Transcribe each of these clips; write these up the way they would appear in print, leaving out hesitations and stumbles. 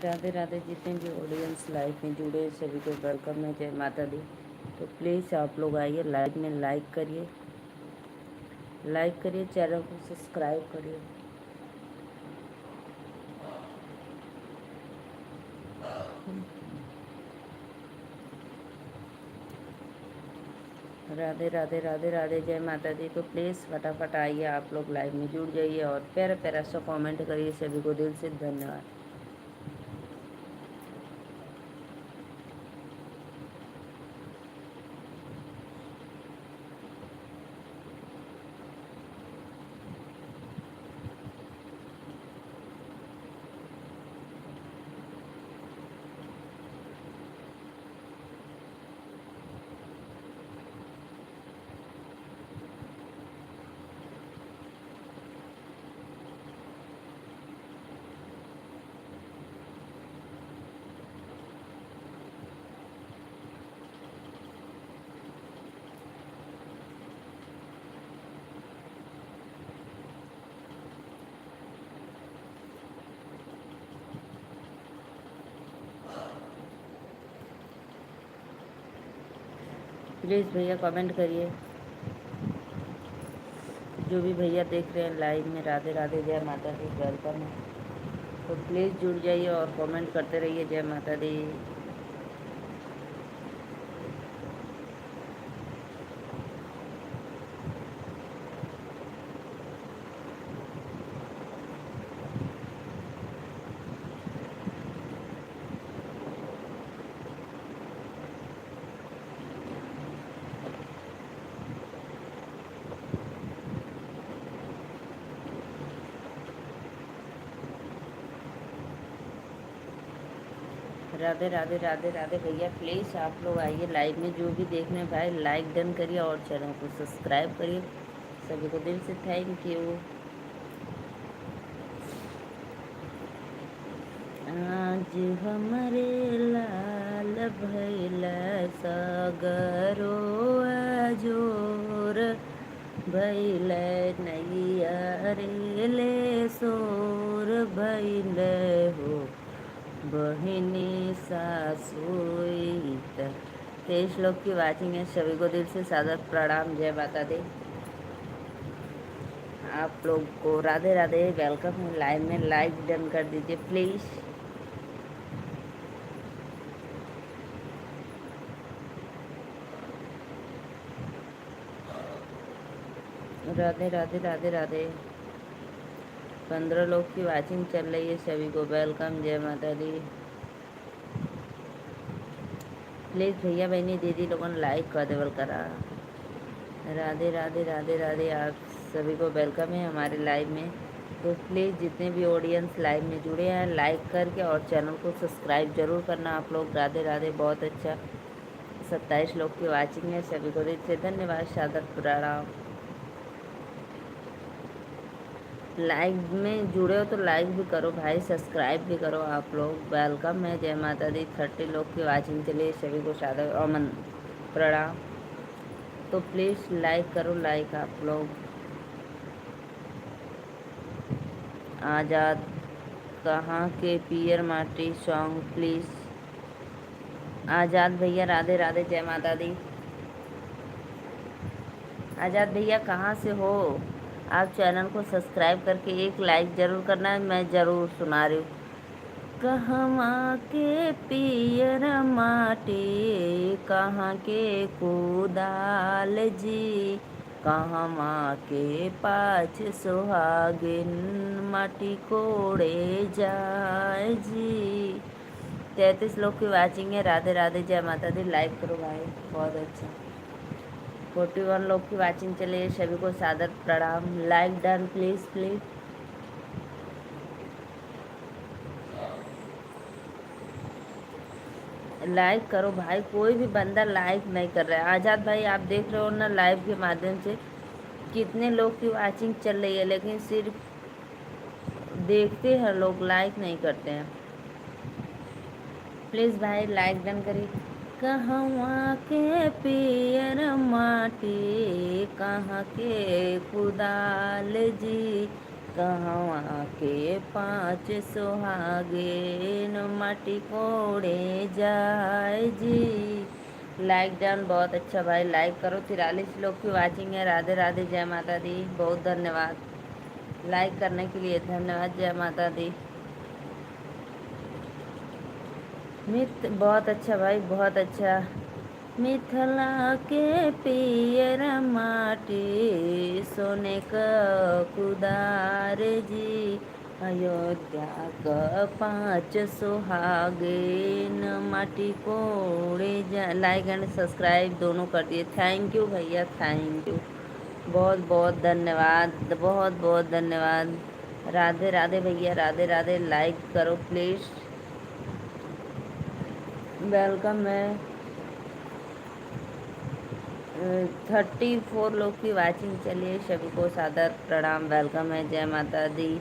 राधे राधे। जितने भी audience live में जुड़े सभी को वेलकम है, जय माता दी। तो प्लीज़ आप लोग आइए, लाइव में लाइक करिए, चैनल को सब्सक्राइब करिए। राधे राधे राधे राधे, जय माता दी। तो प्लीज़ फटाफट आइए, आप लोग लाइव में जुड़ जाइए और प्यारा प्यारा सा कमेंट करिए। सभी को दिल से धन्यवाद। प्लीज़ भैया कमेंट करिए। जो भी भैया देख रहे हैं लाइव में, राधे राधे, जय माता दी, वेलकम है। तो प्लीज़ जुड़ जाइए और कमेंट करते रहिए, जय माता दी। राधे राधे राधे राधे भैया, प्लीज़ आप लोग आइए लाइव में। जो भी देखने भाई, लाइक डन करिए और चैनल को सब्सक्राइब करिए। सभी को दिल से थैंक यू। आज हमारे लाल भैल सागरो अजोर भैल नैया रे सोर भैल हो बहिनी सासुई। 23 लोग की वाचिंग है, सभी को दिल से सादर प्रणाम, जय माता दी। आप लोग को राधे राधे, वेलकम है लाइव में। लाइक डन कर दीजिए प्लीज़। राधे राधे राधे राधे। 15 लोग की वाचिंग चल रही है, सभी को वेलकम, जय माता दी। प्लीज़ भैया बहनी दीदी लोगों ने लाइक कर देवल करा। राधे राधे राधे राधे, आप सभी को वेलकम है हमारे लाइव में। तो प्लीज़ जितने भी ऑडियंस लाइव में जुड़े हैं, लाइक करके और चैनल को सब्सक्राइब जरूर करना आप लोग। राधे राधे, बहुत अच्छा। 27 लोग की वाचिंग है, सभी को दिल से धन्यवाद, सादर प्रणाम। लाइव में जुड़े हो तो लाइक भी करो भाई, सब्सक्राइब भी करो आप लोग। वेलकम है, जय माता दी। 30 लोग की वाचिंग के लिए सभी को सादर अमन प्रणाम। तो प्लीज़ लाइक करो, लाइक आप लोग। आज़ाद कहाँ के पियर माटी सॉन्ग प्लीज़। आज़ाद भैया राधे राधे, जय माता दी। आज़ाद भैया कहाँ से हो आप? चैनल को सब्सक्राइब करके एक लाइक ज़रूर करना है, मैं ज़रूर सुना रही हूँ। कहवा के पियर माटी, कहाँ के कुदाल जी, कहवा के पाछ सुहागिन माटी कोड़े जाए जी। 33 लोग की वाचिंग है, राधे राधे, जय माता दी। लाइक करो भाई, बहुत अच्छा। 41 लोग की वाचिंग चले, सभी को सादर प्रणाम। Like done please please. Like करो भाई, कोई भी बंदा लाइक नहीं कर रहा है। आज़ाद भाई आप देख रहे हो ना लाइव के माध्यम से कितने लोग की वाचिंग चल रही है, लेकिन सिर्फ देखते हैं लोग, लाइक नहीं करते हैं। प्लीज़ भाई लाइक डन करिए। कहवा के पियर माटी, कहाँ के कुदाल जी, कहवा के पाँच सुहागिन माटी कोड़े जाए जी। लाइक डन, बहुत अच्छा भाई, लाइक करो। 43 लोग की वाचिंग है। राधे राधे, जय माता दी, बहुत धन्यवाद लाइक करने के लिए, धन्यवाद, जय माता दी। मित बहुत अच्छा भाई, बहुत अच्छा। मिथिला के पियर माटी सोने का कुदार जी। अयोध्या का पाँच सुहागिन माटी कोड़े जा। लाइक एंड सब्सक्राइब दोनों कर दिए, थैंक यू भैया, थैंक यू, बहुत बहुत धन्यवाद, बहुत बहुत धन्यवाद। राधे राधे भैया, राधे राधे, लाइक करो प्लीज़। वेलकम है। 34 लोग की वाचिंग, चलिए सभी को सादर प्रणाम, वेलकम है, जय माता दी।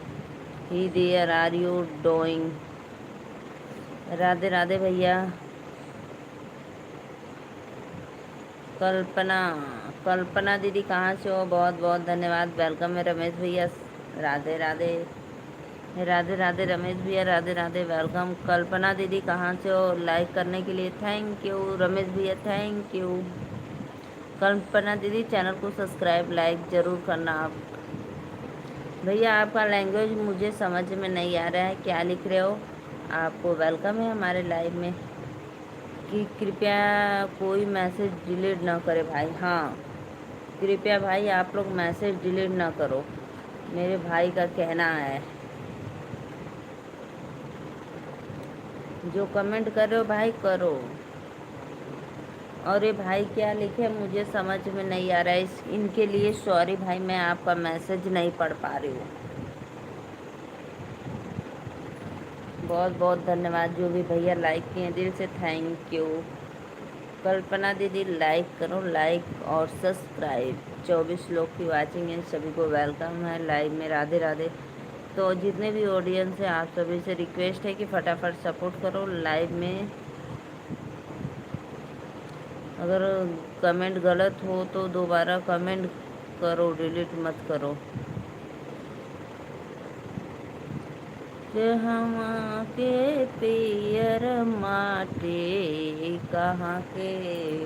Hi dear are you doing. Radhe Radhe भैया। कल्पना, कल्पना दीदी कहाँ से हो, बहुत बहुत धन्यवाद, वेलकम है। रमेश भैया, राधे राधे, राधे राधे रमेश भैया, राधे राधे, वेलकम। कल्पना दीदी कहाँ से हो, लाइक करने के लिए थैंक यू। रमेश भैया थैंक यू। कल्पना दीदी चैनल को सब्सक्राइब लाइक ज़रूर करना आप। भैया आपका लैंग्वेज मुझे समझ में नहीं आ रहा है, क्या लिख रहे हो। आपको वेलकम है हमारे लाइव में। कि कृपया कोई मैसेज डिलीट ना करे भाई। हाँ, कृपया भाई आप लोग मैसेज डिलीट ना करो, मेरे भाई का कहना है। जो कमेंट कर रहे हो भाई करो। और ये भाई क्या लिखे मुझे समझ में नहीं आ रहा है, इनके लिए सॉरी भाई, मैं आपका मैसेज नहीं पढ़ पा रही हूँ। बहुत बहुत धन्यवाद जो भी भैया लाइक किए, दिल से थैंक यू। कल्पना दीदी लाइक करो, लाइक और सब्सक्राइब। 24 लोग की वाचिंग है, सभी को वेलकम है लाइव में, राधे राधे। तो जितने भी ऑडियंस हैं आप सभी से रिक्वेस्ट है कि फटाफट सपोर्ट करो लाइव में। अगर कमेंट गलत हो तो दोबारा कमेंट करो, डिलीट मत करो। कि हम के पियर माटी कहाँ के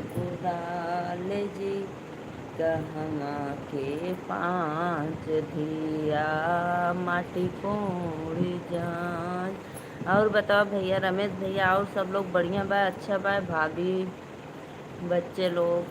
कुदाल जी। कहवा के पाँच धिया माटी कोड़ी जान। और बताओ भैया, रमेश भैया और सब लोग बढ़िया बा, अच्छा बा, भाभी बच्चे लोग।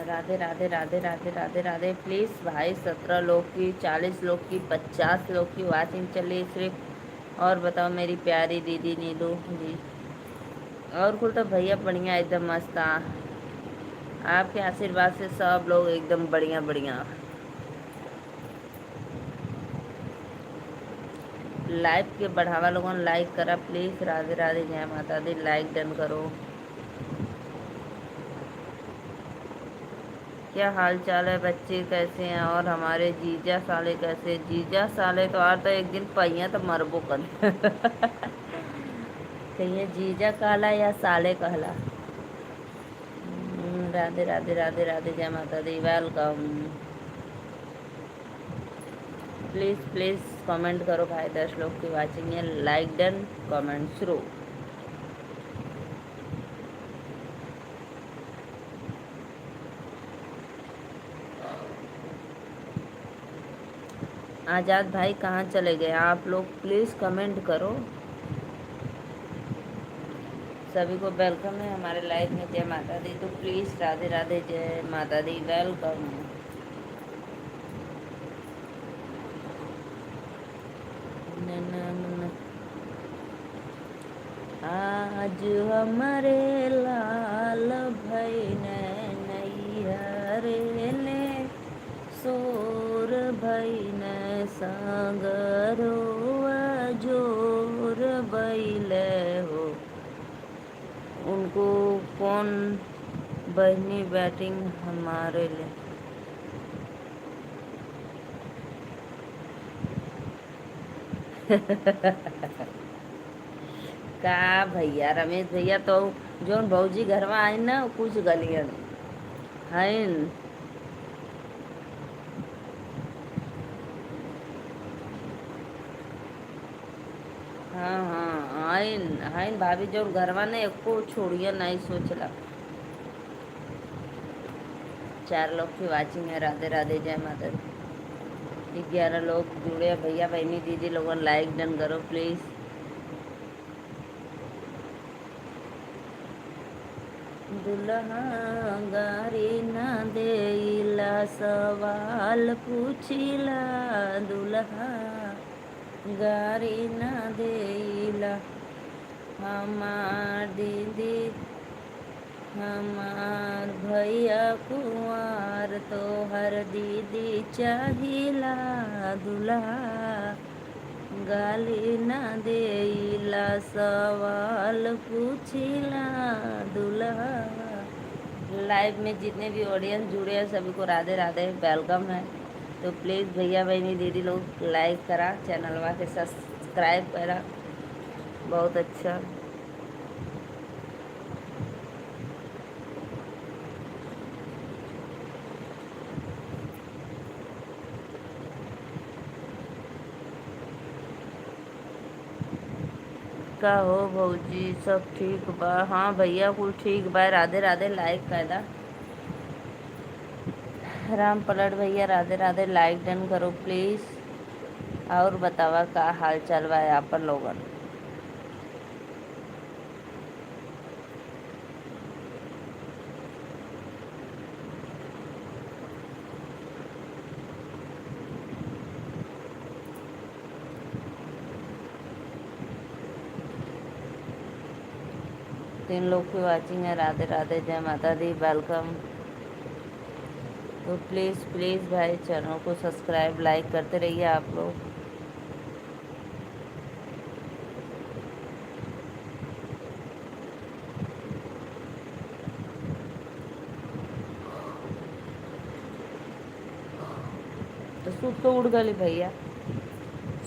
राधे राधे, राधे राधे, राधे राधे। प्लीज़ भाई 17 लोग की, 40 लोग की, 50 लोग की वाचिंग चली सिर्फ। और बताओ मेरी प्यारी दीदी नीलू जी। और कुल तो भैया बढ़िया, एकदम मस्त। आपके आशीर्वाद से सब लोग एकदम बढ़िया बढ़िया। लाइव के बढ़ावा लोगों ने लाइक करा प्लीज़। राधे राधे, जय माता दी, लाइक डन करो। क्या हाल चाल है बच्चे, कैसे हैं। और हमारे जीजा साले कैसे। जीजा साले तो आर तो एक दिन पहिया तो मरबो कर। कहिए जीजा कहला या साले कहला। राधे राधे, राधे राधे, जय माता दी, वेलकम। प्लीज़ प्लीज़ कमेंट करो भाई, 10 लोग की वाचिंग है, लाइक डन, कमेंट शुरू। आज़ाद भाई कहाँ चले गए आप लोग, प्लीज़ कमेंट करो। सभी को वेलकम है हमारे लाइव में, जय माता दी। तो प्लीज़ राधे राधे, जय माता दी, वेलकम। आज हमारे लाल भैन नैहरे ले सोर भैन सागरो जोर बैले हो। उनको कौन बहनी बैटिंग हमारे लिए। का भैया रमेश भैया तो जोन भौजी घरवा आई ना कुछ गलियन हईन। हाँ हाँ आइन आइन भाभी जोन घरवा ने एको छोड़िया नहीं सोचला। 4 लोग की वाचिंग है। राधे राधे जय माता दी। 11 लोग जुड़े हैं। भैया बहनी दीदी लोगन लाइक डन करो प्लीज़। दुल्हा गारी ना देला सवाल पूछिला दुल्हा गारी ना देला हमार दीदी हमार भैया कुंवर तोहर दीदी चाहिला दुल्हा गाली ना देला सवाल पूछिला दुल्हा। लाइव में जितने भी ऑडियंस जुड़े हैं सभी को राधे राधे वेलकम है। तो प्लीज़ भैया बहनी दीदी लोग लाइक करा चैनलवा के सब्सक्राइब करा बहुत अच्छा। का हो भौजी सब ठीक बा। हाँ भैया कुल ठीक बा। राधे राधे लाइक कैदा। राम पलट भैया राधे राधे लाइक डन करो प्लीज़। और बतावा का हाल चाल बा आपन लोगन। 3 लोग की वाचिंग है। राधे राधे जय माता दी वेलकम। तो प्लीज़ प्लीज़ भाई चैनल को सब्सक्राइब लाइक करते रहिए आप लोग। तो सुख तो उड़ गई भैया।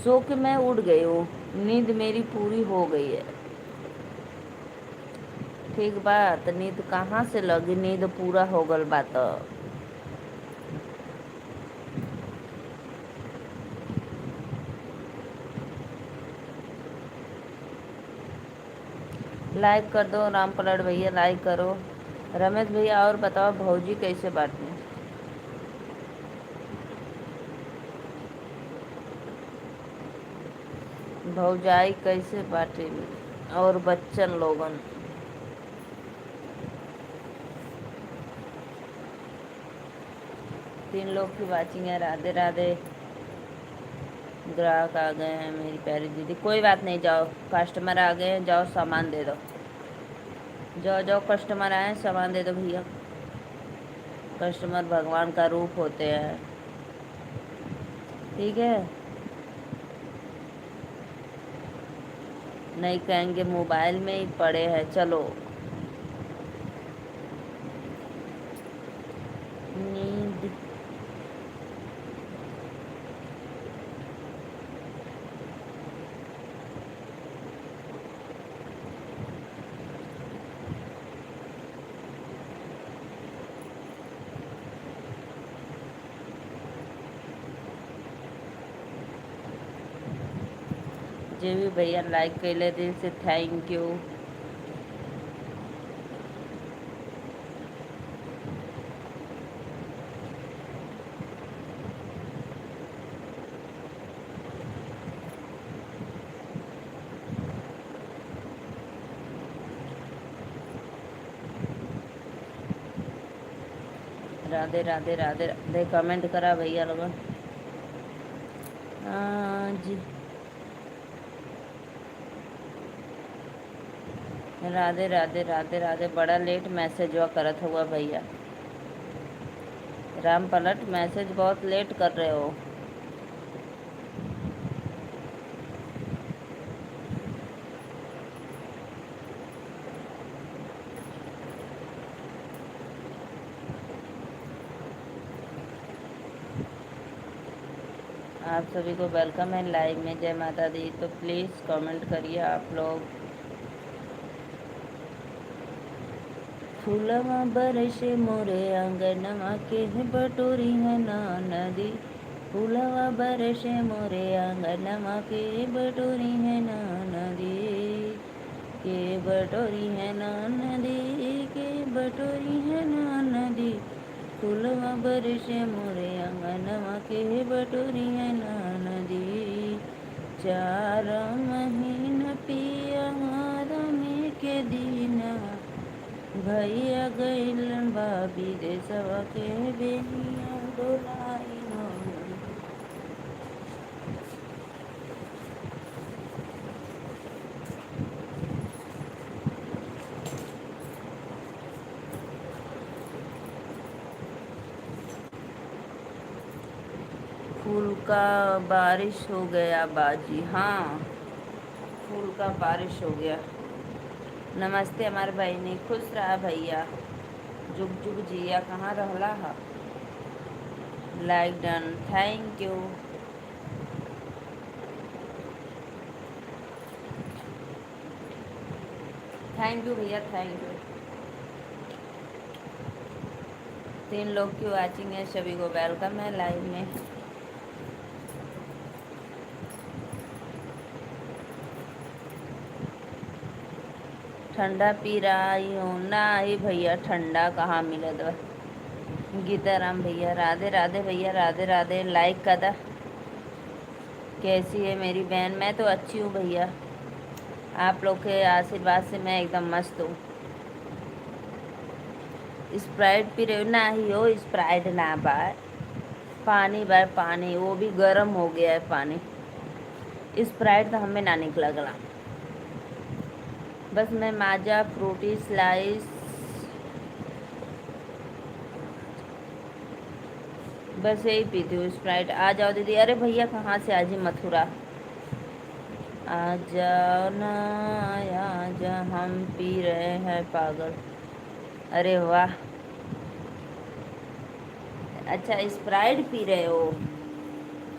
सो के मैं उड़ गई हूँ। नींद मेरी पूरी हो गई है। ठीक बात नींद कहाँ से लगी नींद पूरा हो गल बात। लाइक कर दो राम पलट भैया लाइक करो। रमेश भैया और बताओ भौजी कैसे बांटने। भौजाई कैसे बाटे और बच्चन लोगन। 3 लोग की वाचिंग है। राधे राधे। ग्राहक आ गए हैं मेरी प्यारी दीदी। कोई बात नहीं जाओ कस्टमर आ गए हैं जाओ सामान दे दो। जाओ जाओ कस्टमर आए सामान दे दो भैया। कस्टमर भगवान का रूप होते हैं। ठीक है नहीं कहेंगे मोबाइल में ही पड़े हैं। चलो नींद जे भी भैया लाइक कैले दिल से thank you. Radhe Radhe Radhe Radhe comment करा भैया लोगन। हाँ जी राधे राधे राधे राधे। बड़ा लेट मैसेज हुआ करत हुआ भैया। राम पलट मैसेज बहुत लेट कर रहे हो। आप सभी को वेलकम है लाइव में। जय माता दी। तो प्लीज़ कमेंट करिए आप लोग। फूलवा बरसे मोरे आंगनवा के बटोरी है ना नदी। फूलवा बरसे मोरे आंगनवा के बटोरी है ना नदी। के बटोरी है ना नदी, के बटोरी है ना नदी। फूलवा बरसे मोरे आंगनवा के बटोरी है ना नदी। 4 महीना पिया में के दीनवा, भैया गइलन भाभी देशवा के बेनिया डोलाई हो। फूल का बारिश हो गया बाजी। हाँ, फूल का बारिश हो गया। नमस्ते हमारे भाई ने, खुश रहा भैया, जुग जुग जिया, कहाँ रहला हा। Like done, thank you. Thank you भैया, थैंक यू। 3 लोग की वाचिंग है, सभी को वेलकम है लाइव में। ठंडा पी रहा हूँ ना ही भैया, ठंडा कहाँ मिलत बा। गीताराम भैया राधे राधे, भैया राधे राधे। लाइक कदा, कैसी है मेरी बहन? मैं तो अच्छी हूँ भैया, आप लोग के आशीर्वाद से मैं एकदम मस्त हूँ। स्प्राइट पी रहे हो? ना ही हो, स्प्राइट ना बा, पानी बा, पानी, वो भी गर्म हो गया है पानी। स्प्राइट तो हमें ना निकला गला। बस मैं माजा फ्रूटी स्लाइस बस यही पीती हूँ, स्प्राइट। आ जाओ दीदी। अरे भैया कहाँ से आज ही मथुरा, आ जाओ ना, आ जा, हम पी रहे हैं पागल। अरे वाह, अच्छा स्प्राइट पी रहे हो?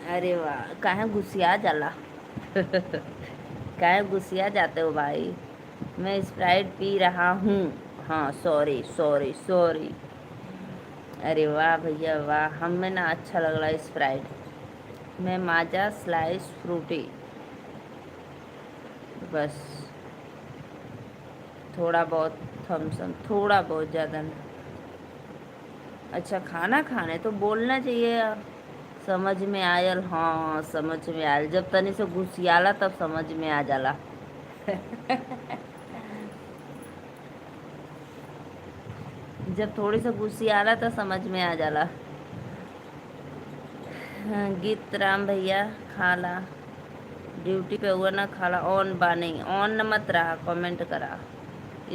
अरे वाह, काहे गुस्सिया जाला काहे गुस्सिया जाते हो भाई? मैं स्प्राइट पी रहा हूँ। हाँ, सॉरी सॉरी सॉरी। अरे वाह भैया वाह, हमें ना अच्छा लग रहा है स्प्राइट। मैं माजा स्लाइस फ्रूटी, बस थोड़ा बहुत थम्सअप, थोड़ा बहुत, ज़्यादा नहीं। अच्छा, खाना खाने तो बोलना चाहिए यार। समझ में आयल? हाँ समझ में आयल, जब तनी से घुसियाला तब समझ में आ जाला जब थोड़ी सा घुसियाला तो समझ में आ जाला। हाँ, गीत राम भैया, खाला ड्यूटी पे हुआ ना, खाला ऑन बा? नहीं ऑन न मत रहा, कमेंट करा।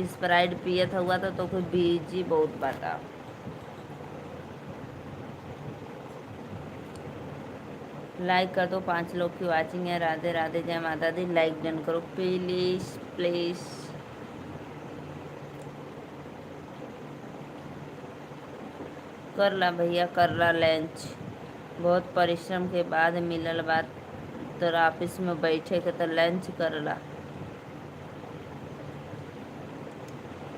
स्प्राइट पियत हुआ तो कोई बीजी बहुत बाता। लाइक कर दो, 5 लोग की वाचिंग है। राधे राधे, जय माता दी। लाइक डन करो प्लीज प्लीज। कर ला भैया, कर ला लंच। बहुत परिश्रम के बाद मिलल बात, तो ऑफिस में बैठे के तो लंच कर ला।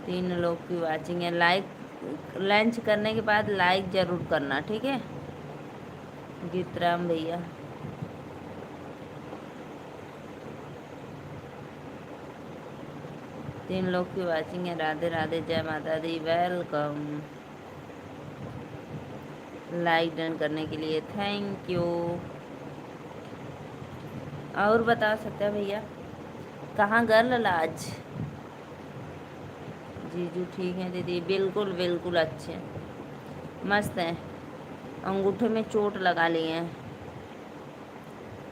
3 लोग की वाचिंग है। लाइक, लंच करने के बाद लाइक ज़रूर करना, ठीक है गीतराम भैया। तीन लोग की वाचिंग है। राधे राधे, जय माता दी, वेलकम। लाइक डन करने के लिए थैंक यू। और बता सकते हैं भैया, कहाँ गर्ल आज? जीजू ठीक है दीदी, बिल्कुल बिल्कुल अच्छे, मस्त हैं। अंगूठे में चोट लगा लिए हैं,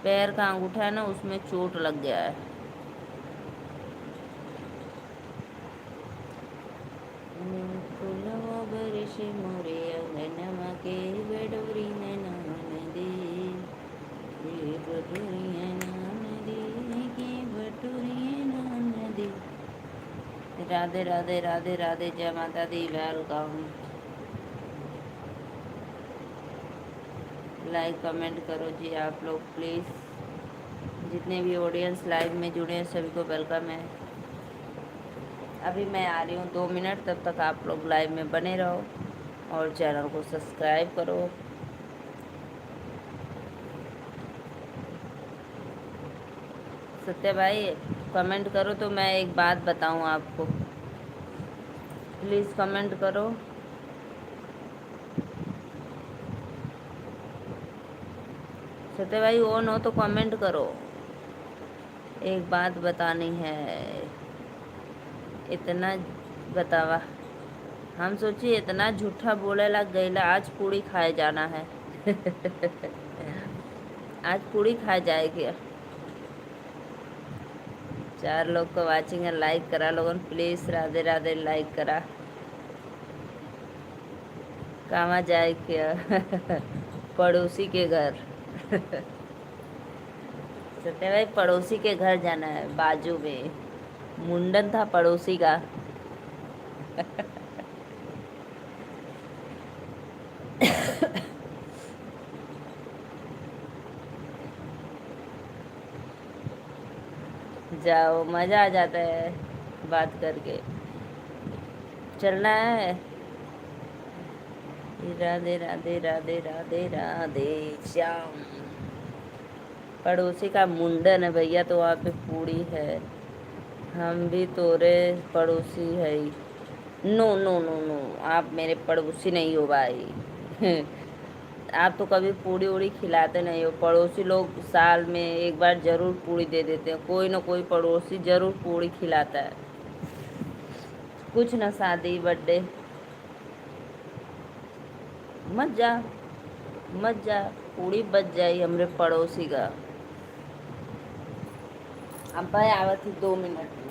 पैर का अंगूठा है ना, उसमें चोट लग गया है। फूलवा बरसे मोरे अंगनवा के बटोरी है नदी। के बटोरी है नदी, के बटोरी है नदी। राधे राधे राधे राधे, जय माता दी, वेलकम। लाइक कमेंट करो जी आप लोग प्लीज़। जितने भी ऑडियंस लाइव में जुड़े हैं सभी को वेलकम है। अभी मैं आ रही हूँ 2 मिनट, तब तक आप लोग लाइव में बने रहो और चैनल को सब्सक्राइब करो। सत्य भाई कमेंट करो तो मैं एक बात बताऊँ आपको, प्लीज़ कमेंट करो। सत्य भाई ऑन हो तो कमेंट करो, एक बात बतानी है। इतना बतावा, हम सोचिए इतना झूठा बोले लग गईला, आज पूड़ी खाए जाना है। आज पूड़ी खाए जाएगी। 4 लोग को वाचिंग है, लाइक करा लोगन प्लीज, राधे राधे, लाइक करा। कहाँ जाए क्या? पड़ोसी के घर। सत्य भाई पड़ोसी के घर जाना है, बाजू में मुंडन था पड़ोसी का। जाओ, मजा आ जाता है बात करके। चलना है। राधे राधे राधे राधे राधे श्याम। पड़ोसी का मुंडन है भैया, तो वहाँ पे पूरी है। हम भी तोरे पड़ोसी है। नो नो नो नो, आप मेरे पड़ोसी नहीं हो भाई। आप तो कभी पूड़ी उड़ी खिलाते नहीं हो। पड़ोसी लोग साल में एक बार जरूर पूड़ी दे देते हैं, कोई ना कोई पड़ोसी जरूर पूड़ी खिलाता है। कुछ ना शादी बर्थडे। मत जा, मत जा, पूड़ी बच जाई हमरे पड़ोसी का। अब भाई आवत ही 2 मिनट में।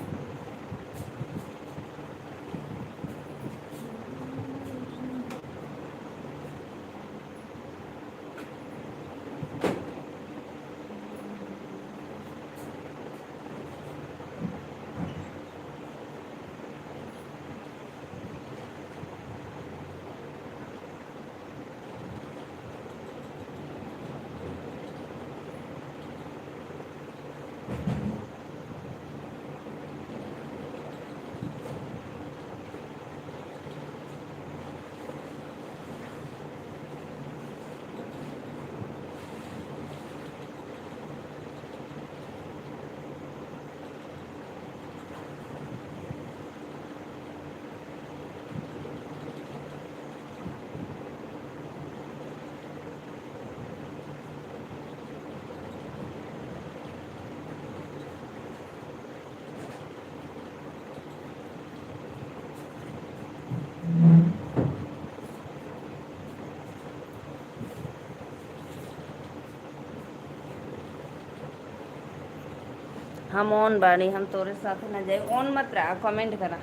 हम ऑन बानी, हम तोरे साथ न जाए। ऑन मत रहा, कमेंट करा।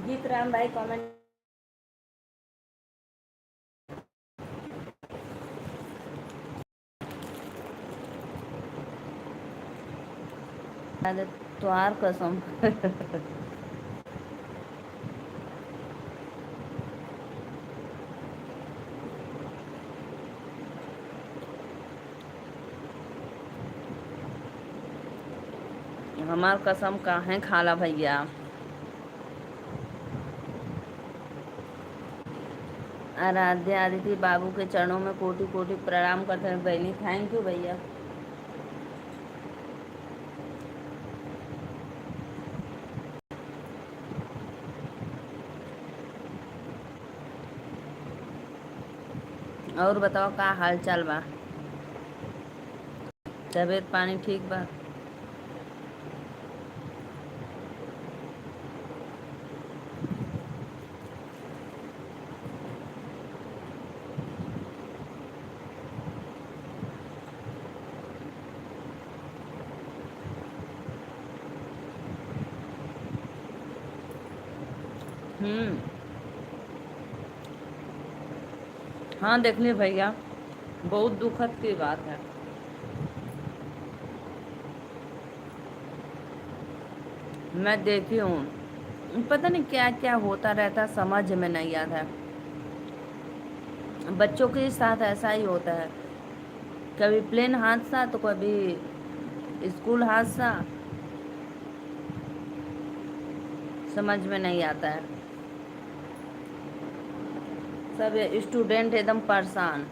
गीत राम भाई कमेंट। त्वार कसम। हमार कसम काहे खाला भैया। आराध्या आदित्य बाबू के चरणों में कोटि कोटि प्रणाम करते हैं बहनी। थैंक यू भैया। और बताओ का हाल चाल बा? तबीयत पानी ठीक बा? हम्म। हाँ देखने भैया, बहुत दुखद की बात है। मैं देखी हूँ, पता नहीं क्या क्या होता रहता, समझ में नहीं आता है। बच्चों के साथ ऐसा ही होता है, कभी प्लेन हादसा तो कभी स्कूल हादसा। समझ में नहीं आता है। सब स्टूडेंट एकदम परेशान।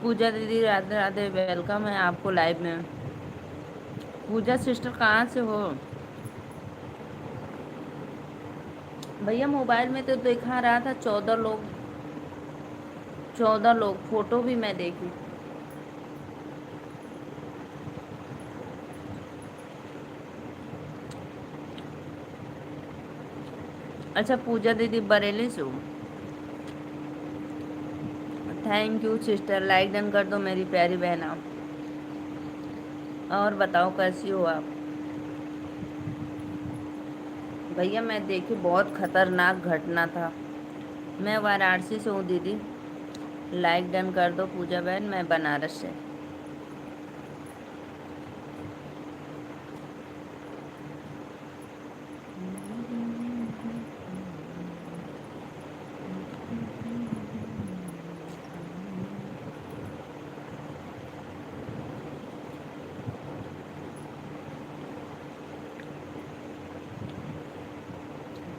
पूजा दीदी राधे राधे, वेलकम है आपको लाइव में। पूजा सिस्टर कहाँ से हो? भैया मोबाइल में तो दिखा रहा था 14 लोग, 14 लोग, फोटो भी मैं देखी। अच्छा पूजा दीदी बरेली से हो? Thank you sister, like done कर दो मेरी प्यारी बहन आप। और बताओ कैसी हो आप? भैया मैं देखी बहुत खतरनाक घटना था। मैं वाराणसी से हूँ दीदी, लाइक डन कर दो पूजा बहन, मैं बनारस से।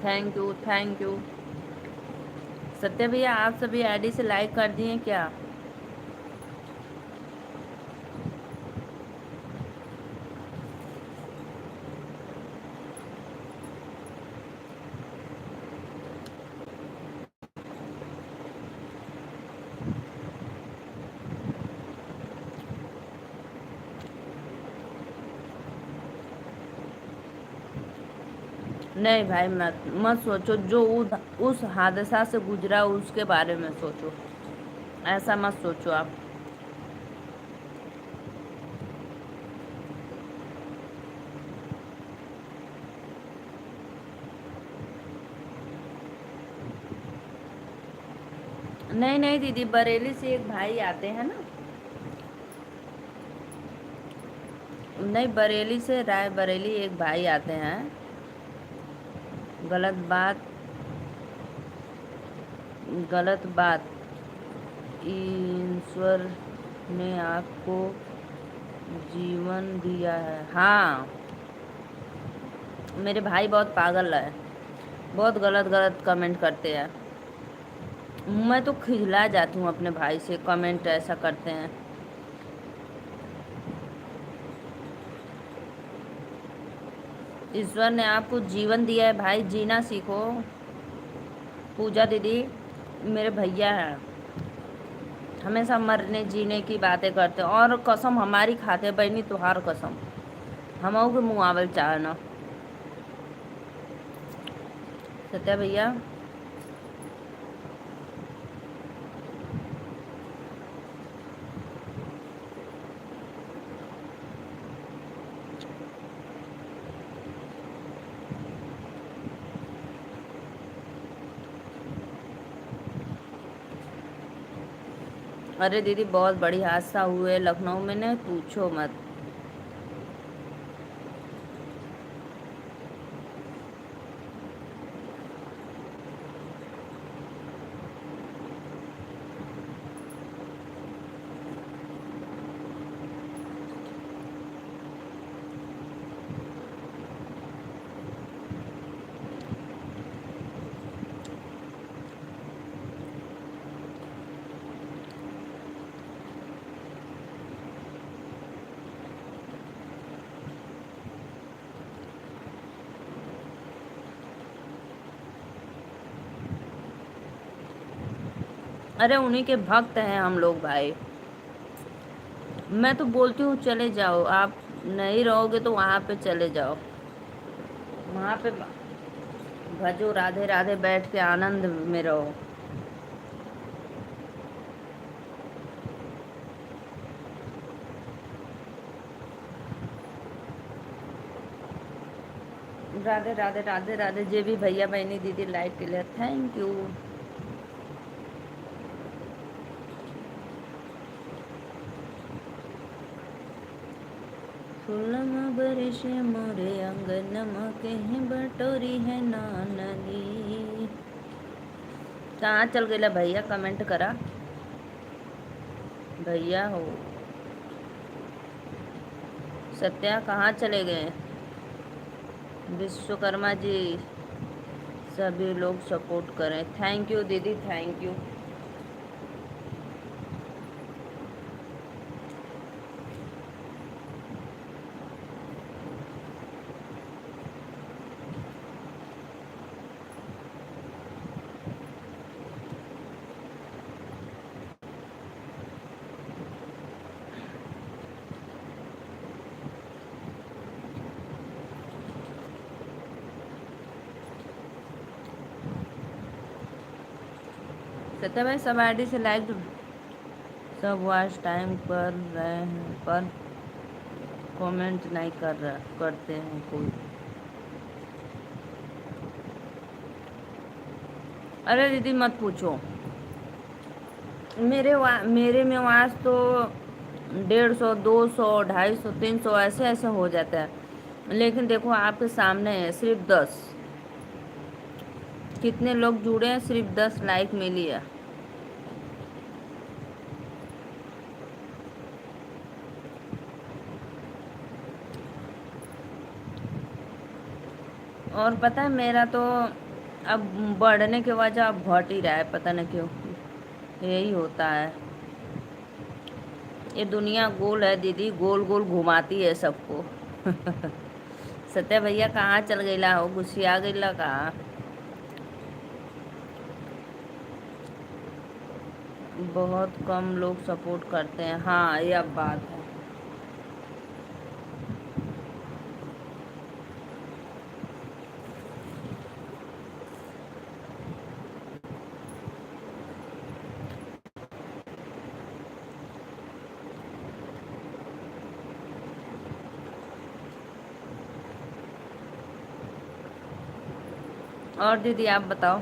Thank you thank you. सत्य भैया आप सभी आईडी से लाइक कर दिए क्या? नहीं भाई मत मत सोचो, जो उस हादसा से गुजरा उसके बारे में सोचो, ऐसा मत सोचो आप। नहीं नहीं दीदी, बरेली से एक भाई आते हैं ना। नहीं, बरेली से राय बरेली एक भाई आते हैं। गलत बात, गलत बात। ईश्वर ने आपको जीवन दिया है। हाँ, मेरे भाई बहुत पागल है, बहुत गलत गलत कमेंट करते हैं। मैं तो खिजला जाती हूँ अपने भाई से, कमेंट ऐसा करते हैं। ईश्वर ने आपको जीवन दिया है भाई, जीना सीखो। पूजा दीदी मेरे भैया हैं, हमेशा मरने जीने की बातें करते हैं, और कसम हमारी खाते बहनी तुहार कसम, हम के मुआवल चाहना। सत्या भैया अरे दीदी बहुत बड़ी हादसा हुए लखनऊ में, ने पूछो मत। अरे उन्हीं के भक्त हैं हम लोग भाई। मैं तो बोलती हूँ चले जाओ, आप नहीं रहोगे तो वहाँ पे चले जाओ, वहाँ पे भजो राधे राधे, बैठ के आनंद में रहो। राधे राधे राधे राधे। जे भी भैया बहनी दीदी लाइक के लिए थैंक यू। फूलमा बरिशे मोरे अंगनमा कहीं बटोरी है नानली। कहाँ चल गया भैया? कमेंट करा भैया हो। सत्या कहाँ चले गए? विश्वकर्मा जी सभी लोग सपोर्ट करें। थैंक यू दीदी, थैंक यू। सत्या भाई सब आईडी से लाइक सब वॉच टाइम कर रहे हैं पर कमेंट नहीं करते हैं कोई। अरे दीदी मत पूछो, मेरे में आवाज़ तो 150, 200, 250, 300 ऐसे ऐसे हो जाता है। लेकिन देखो आपके सामने है सिर्फ 10। कितने लोग जुड़े हैं? सिर्फ 10 लाइक मिली है। और पता है मेरा तो अब बढ़ने के वजह अब घट ही रहा है, पता नहीं क्यों। यही होता है, ये दुनिया गोल है दीदी, गोल गोल घुमाती है सबको। सत्या भैया कहाँ चल गईला हो? गुस्सिया गईला कहाँ? बहुत कम लोग सपोर्ट करते हैं, हाँ ये अब बात है। और दीदी आप बताओ।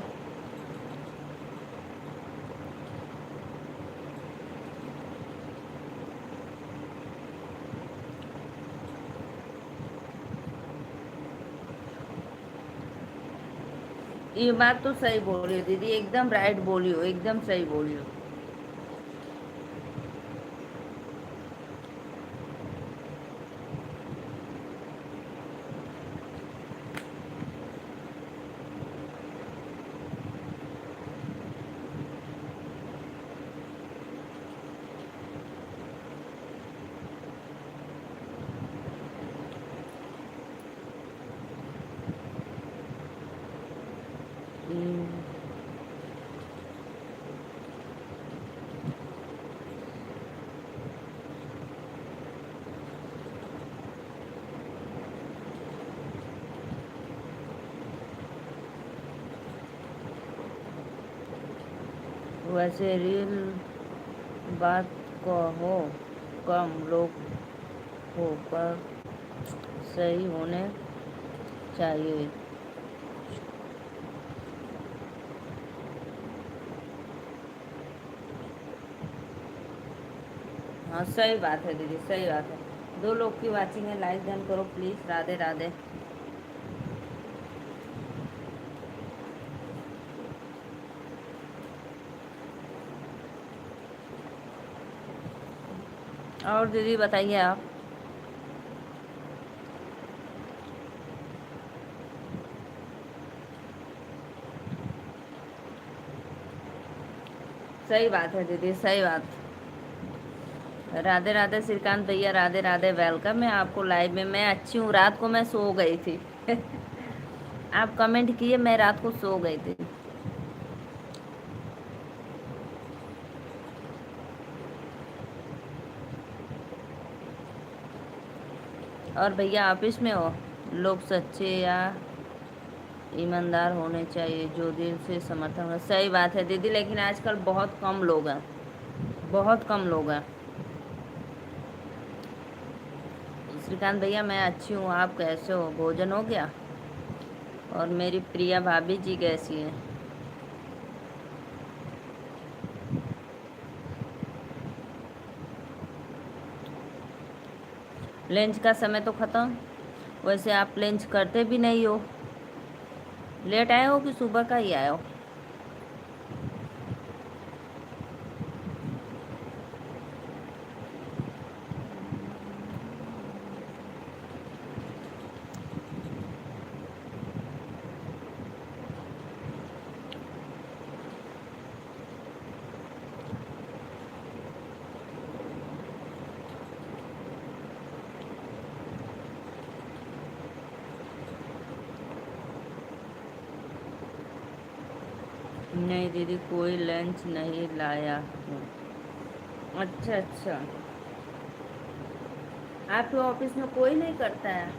ये बात तो सही बोल रही हो दीदी, एकदम राइट बोली हो, एकदम सही बोली हो। हम्म, वैसे रियल बात कहो, कम लोग हो पर सही होने चाहिए। हाँ सही बात है दीदी, सही बात है। 2 लोग की वाचिंग है, लाइक डन करो प्लीज। राधे राधे। और दीदी बताइए आप। सही बात है दीदी, सही बात। राधे राधे श्रीकांत भैया, राधे राधे, वेलकम है आपको लाइव में। मैं अच्छी हूँ, रात को मैं सो गई थी। आप कमेंट किए, मैं रात को सो गई थी। और भैया ऑफिस में हो? लोग सच्चे या ईमानदार होने चाहिए जो दिल से समर्थन कर। सही बात है दीदी, लेकिन आजकल बहुत कम लोग हैं, बहुत कम लोग हैं। श्रीकांत भैया मैं अच्छी हूँ, आप कैसे हो? भोजन हो गया? और मेरी प्रिया भाभी जी कैसी है? लंच का समय तो ख़त्म। वैसे आप लंच करते भी नहीं हो, लेट आए हो कि सुबह का ही आए हो? नहीं दीदी, कोई लंच नहीं लाया हूँ। अच्छा अच्छा, आपके ऑफिस में कोई नहीं करता है?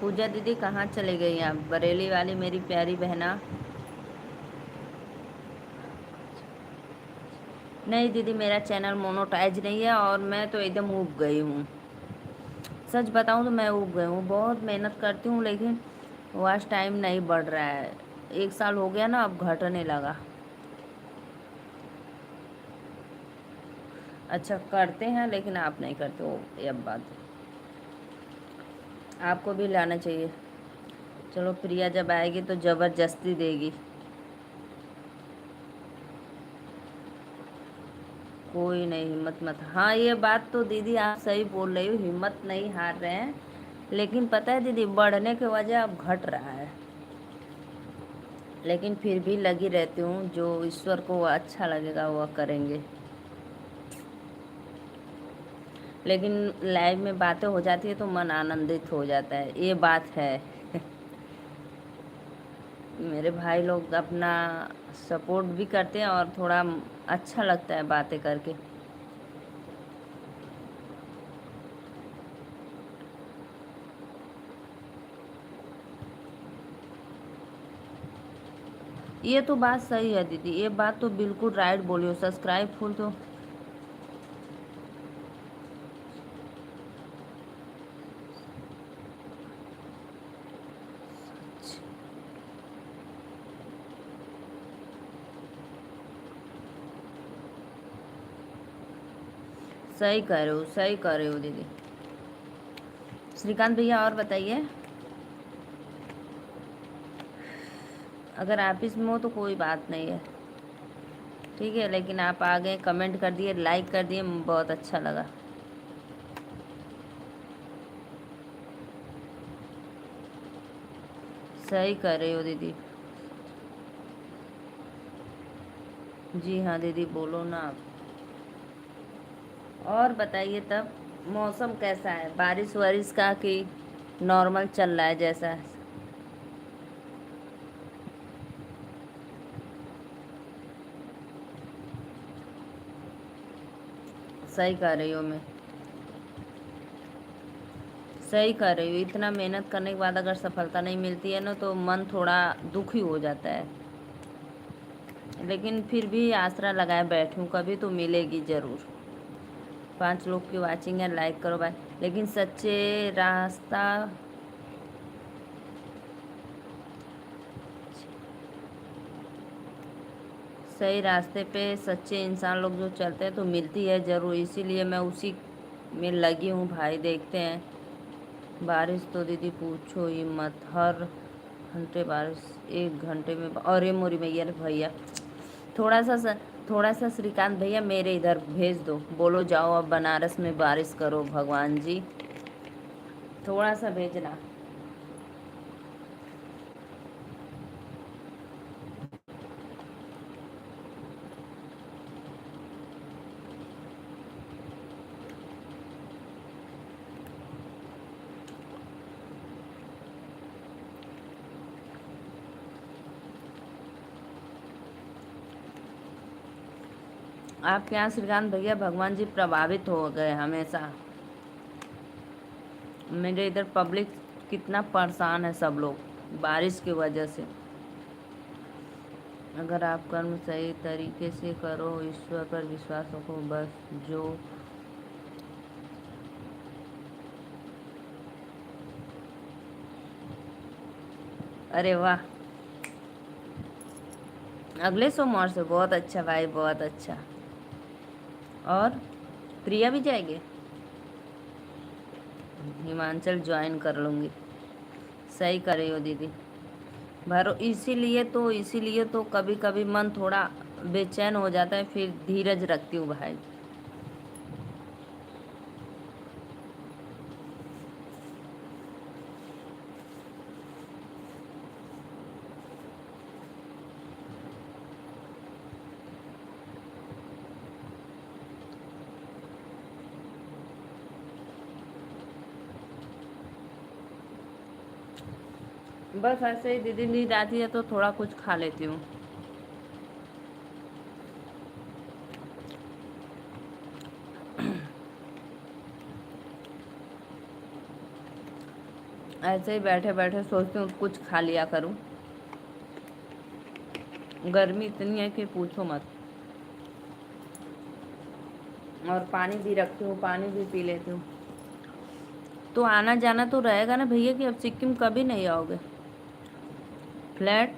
पूजा दीदी कहाँ चले गई आप, बरेली वाली मेरी प्यारी बहना? नहीं दीदी, मेरा चैनल मोनोटाइज नहीं है और मैं तो एकदम ऊब गई हूँ। सच बताऊँ तो मैं ऊब गई हूँ, बहुत मेहनत करती हूँ लेकिन वॉच टाइम नहीं बढ़ रहा है। 1 साल हो गया ना, अब घटने लगा। अच्छा करते हैं लेकिन आप नहीं करते हो, ये अब बात आपको भी लाना चाहिए। चलो प्रिया जब आएगी तो ज़बरदस्ती देगी। कोई नहीं, हिम्मत मत, हाँ ये बात तो दीदी आप सही बोल रही हो, हिम्मत नहीं हार रहे हैं। लेकिन पता है दीदी, बढ़ने के वजह अब घट रहा है। लेकिन फिर भी लगी रहती हूँ, जो ईश्वर को अच्छा लगेगा वह करेंगे। लेकिन लाइव में बातें हो जाती है तो मन आनंदित हो जाता है, ये बात है। मेरे भाई लोग अपना सपोर्ट भी करते हैं और थोड़ा अच्छा लगता है बातें करके। ये तो बात सही है दीदी, ये बात तो बिल्कुल राइट बोली हो, सब्सक्राइब फुल तो। सही कह रहे हो, सही कह रहे हो दीदी। श्रीकांत भैया और बताइए। अगर आप इसमें हो तो कोई बात नहीं है, ठीक है, लेकिन आप आ गए, कमेंट कर दिए, लाइक कर दिए, बहुत अच्छा लगा। सही कर रही हो दीदी। जी हाँ दीदी, बोलो ना आप। और बताइए तब, मौसम कैसा है, बारिश वारिश का कि नॉर्मल चल रहा है जैसा? सही कर रही हो, मैं सही कर रही हूँ। इतना मेहनत करने के बाद अगर सफलता नहीं मिलती है ना तो मन थोड़ा दुखी हो जाता है। लेकिन फिर भी आसरा लगाए बैठी हूँ, कभी तो मिलेगी ज़रूर। 5 लोग की वाचिंग है, लाइक करो भाई। लेकिन सच्चे रास्ता, सही रास्ते पे सच्चे इंसान लोग जो चलते हैं तो मिलती है ज़रूर, इसीलिए मैं उसी में लगी हूँ भाई। देखते हैं। बारिश तो दीदी पूछो ही मत, हर घंटे बारिश, 1 घंटे में। अरे मोरी मैया रे भैया, थोड़ा सा थोड़ा सा श्रीकांत भैया मेरे इधर भेज दो, बोलो जाओ अब बनारस में बारिश करो भगवान जी, थोड़ा सा भेजना। आपके यहाँ श्रीकांत भैया भगवान जी प्रभावित हो गए हमेशा। मेरे इधर पब्लिक कितना परेशान है सब लोग बारिश की वजह से। अगर आप कर्म सही तरीके से करो, ईश्वर पर विश्वास रखो, बस जो। अरे वाह, अगले सोमवार से? बहुत अच्छा भाई, बहुत अच्छा। और प्रिया भी जाएगी? हिमाचल ज्वाइन कर लूँगी। सही कर रही हो दीदी। भरो, इसीलिए तो कभी कभी मन थोड़ा बेचैन हो जाता है, फिर धीरज रखती हूँ भाई। बस ऐसे ही दीदी, नींद आती है तो थोड़ा कुछ खा लेती हूँ। ऐसे ही बैठे बैठे सोचती हूँ कुछ खा लिया करूँ। गर्मी इतनी है कि पूछो मत। और पानी भी रखती हूँ, पानी भी पी लेती हूँ। तो आना जाना तो रहेगा ना भैया, कि अब सिक्किम कभी नहीं आओगे? फ्लैट,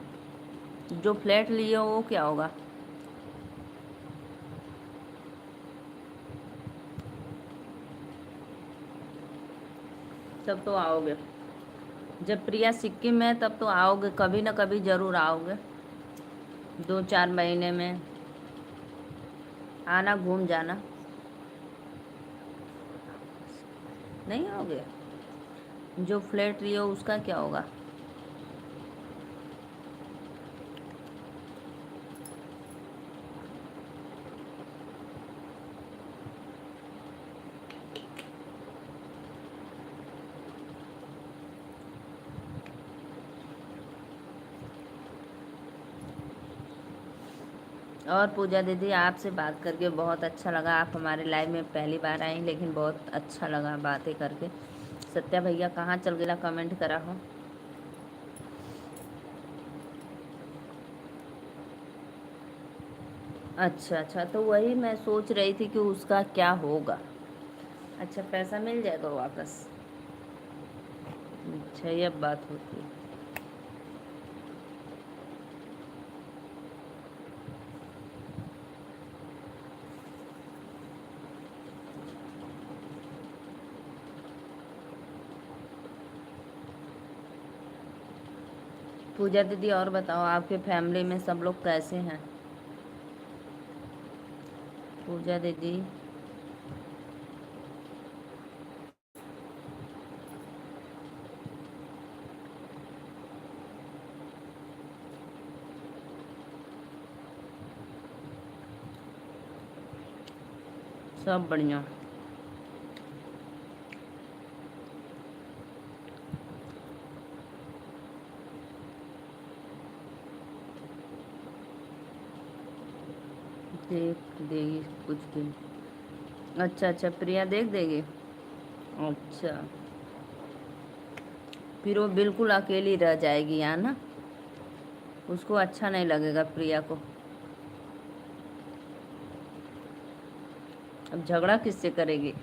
जो फ्लैट लिए हो वो क्या होगा? तब तो आओगे, जब प्रिया सिक्किम में है तब तो आओगे, कभी ना कभी ज़रूर आओगे। 2-4 महीने में आना, घूम जाना। नहीं आओगे? जो फ्लैट लिए हो उसका क्या होगा? और पूजा दीदी, आपसे बात करके बहुत अच्छा लगा। आप हमारे लाइव में पहली बार आई, लेकिन बहुत अच्छा लगा बातें करके। सत्या भैया कहाँ चल गया, कमेंट करा हो। अच्छा अच्छा, तो वही मैं सोच रही थी कि उसका क्या होगा। अच्छा, पैसा मिल जाएगा वापस? अच्छा, ये बात होती है। पूजा दीदी, और बताओ आपके फैमिली में सब लोग कैसे हैं? पूजा दीदी, सब बढ़िया। देख देगी कुछ दिन। अच्छा अच्छा, प्रिया देख देगी। अच्छा, फिर वो बिल्कुल अकेली रह जाएगी यहाँ ना, उसको अच्छा नहीं लगेगा प्रिया को। अब झगड़ा किससे करेगी?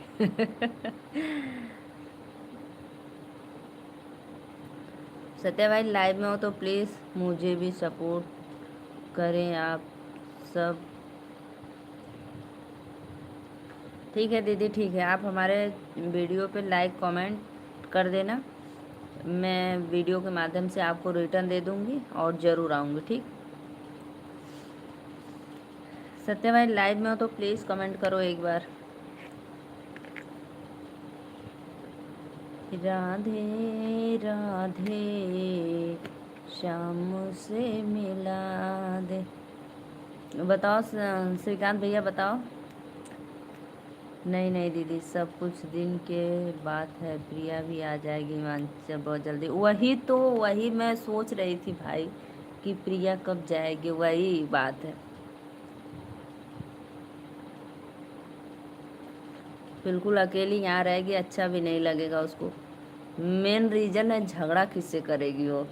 सत्या भाई लाइव में हो तो प्लीज़ मुझे भी सपोर्ट करें आप सब। ठीक है दीदी, ठीक है, आप हमारे वीडियो पे लाइक कमेंट कर देना। मैं वीडियो के माध्यम से आपको रिटर्न दे दूँगी और ज़रूर आऊँगी, ठीक। सत्या भाई लाइव में हो तो प्लीज़ कमेंट करो एक बार। राधे राधे, शाम से मिला दे। बताओ श्रीकांत भैया, बताओ। नहीं नहीं दीदी, सब कुछ दिन के बात है, प्रिया भी आ जाएगी हिमाचल बहुत जल्दी। वही मैं सोच रही थी भाई, कि प्रिया कब जाएगी, वही बात है। बिल्कुल अकेली यहाँ रहेगी, अच्छा भी नहीं लगेगा उसको। मेन रीजन है झगड़ा किससे करेगी वो।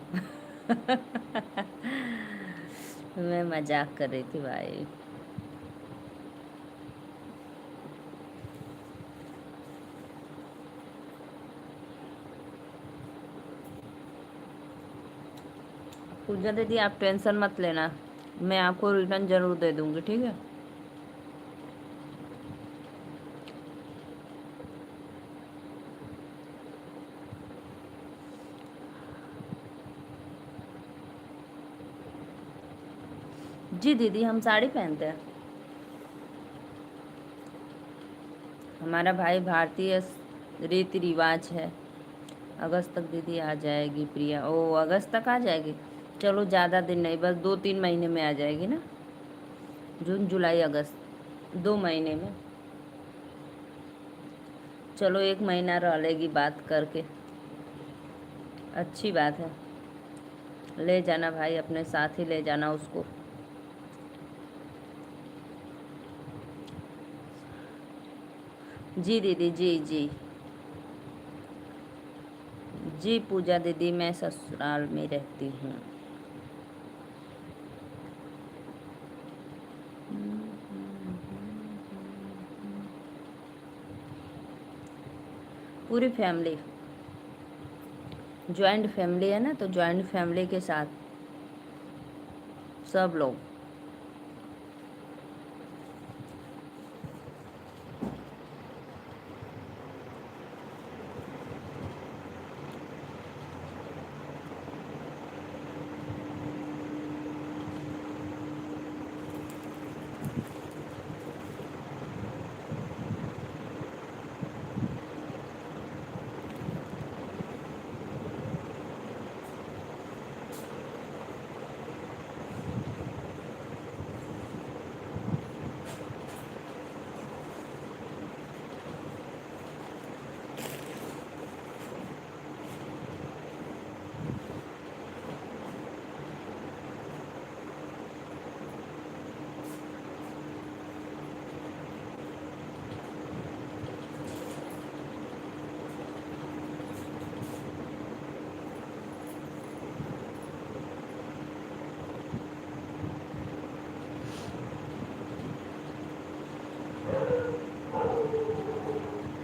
मैं मजाक कर रही थी भाई। पूजा दीदी, आप टेंशन मत लेना। मैं आपको रिटर्न ज़रूर दे दूँगी, ठीक है। जी दीदी, हम साड़ी पहनते हैं। हमारा भाई भारतीय रीति रिवाज है। अगस्त तक दीदी आ जाएगी प्रिया। ओ, अगस्त तक आ जाएगी। चलो, ज़्यादा दिन नहीं, बस 2-3 महीने में आ जाएगी ना। जून जुलाई अगस्त 2 महीने में। चलो, 1 महीना रह लेगी बात करके। अच्छी बात है। ले जाना भाई, अपने साथ ही ले जाना उसको। जी दीदी, जी जी। जी पूजा दीदी, मैं ससुराल में रहती हूँ। पूरी फैमिली, जॉइंट फैमिली है ना, तो जॉइंट फैमिली के साथ सब लोग।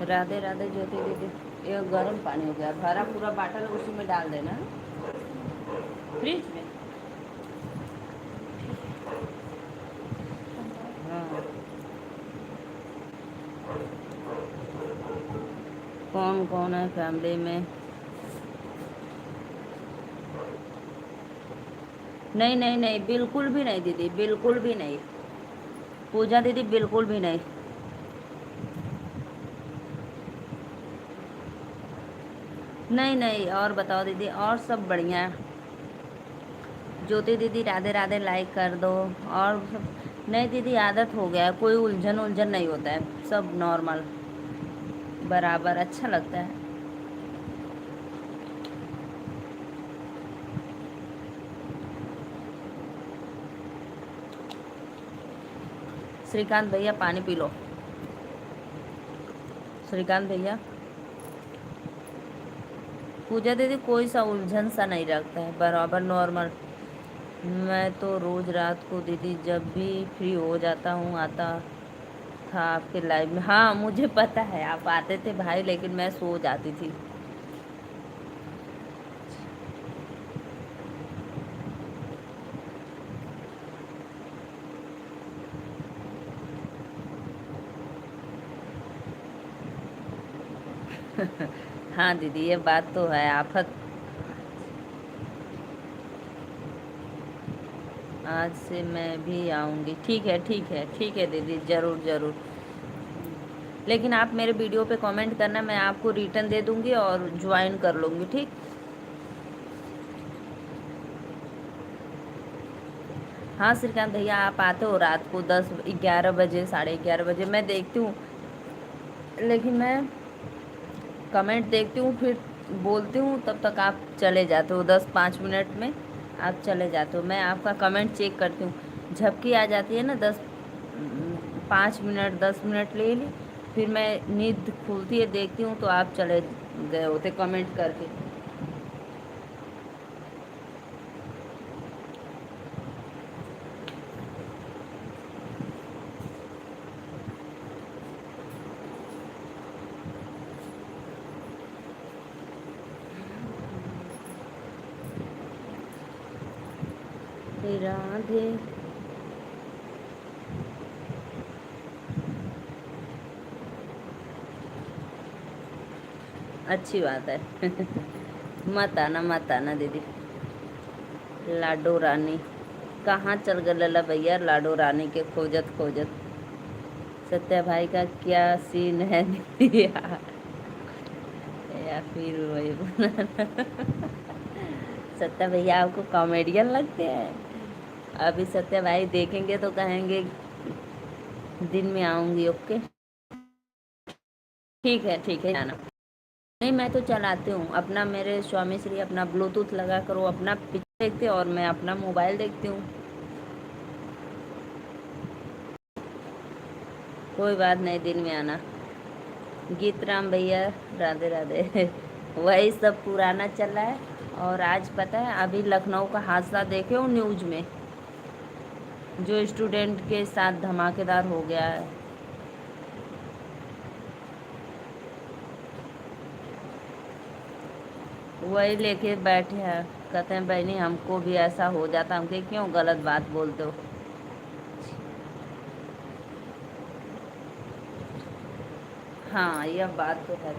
राधे राधे ज्योति दीदी। ये गर्म पानी हो गया, भरा पूरा बाटल उसी में डाल देना, फ्रिज में। हाँ। कौन कौन है फैमिली में? नहीं नहीं नहीं, बिल्कुल भी नहीं दीदी, बिल्कुल भी नहीं। पूजा दीदी, बिल्कुल भी नहीं। नहीं नहीं, और बताओ दीदी, और सब बढ़िया है। ज्योति दीदी, राधे राधे लाइक कर दो। और सब। नहीं दीदी, आदत हो गया है, कोई उलझन उलझन नहीं होता है, सब नॉर्मल बराबर अच्छा लगता है। श्रीकांत भैया, पानी पी लो। श्रीकांत भैया। पूजा दीदी, कोई सा उलझन सा नहीं रखता है, बराबर नॉर्मल। मैं तो रोज़ रात को दीदी जब भी फ्री हो जाता हूँ आता था आपके लाइव में। हाँ, मुझे पता है आप आते थे भाई, लेकिन मैं सो जाती थी। हाँ दीदी, ये बात तो है। आफत। आज से मैं भी आऊँगी। ठीक है, ठीक है, ठीक है दीदी, ज़रूर ज़रूर। लेकिन आप मेरे वीडियो पे कमेंट करना, मैं आपको रिटर्न दे दूँगी और ज्वाइन कर लूँगी, ठीक। हाँ श्रीकांत भैया, आप आते हो रात को 10-11 बजे, 11:30 बजे, मैं देखती हूँ। लेकिन मैं कमेंट देखती हूँ, फिर बोलती हूँ, तब तक आप चले जाते हो। 10-5 मिनट में आप चले जाते हो। मैं आपका कमेंट चेक करती हूँ। झपकी आ जाती है ना, 5 मिनट 10 मिनट ले ली, फिर मैं नींद खुलती है, देखती हूँ तो आप चले गए होते कमेंट करके। राधे। अच्छी बात है। मत आना दीदी। लाडो रानी कहाँ चल गए लला भैया, लाडो रानी के खोजत खोजत। सत्या भाई का क्या सीन है दीदी? या फिर वही सत्या भैया आपको कॉमेडियन लगते हैं? अभी सत्या भाई देखेंगे तो कहेंगे दिन में आऊंगी। ओके ठीक है आना। नहीं मैं तो चलाती हूँ अपना, मेरे स्वामी श्री अपना ब्लूटूथ लगा कर वो अपना पिक्चर देखते और मैं अपना मोबाइल देखती हूँ। कोई बात नहीं, दिन में आना। गीत राम भैया राधे राधे। वही सब पुराना चल रहा है। और आज पता है अभी लखनऊ का हादसा देखे हो न्यूज में, जो स्टूडेंट के साथ धमाकेदार हो गया है। वही लेके बैठे हैं, कहते हैं बहनी हमको भी ऐसा हो जाता। हम कहे क्यों गलत बात बोलते हो? हाँ यह बात तो है।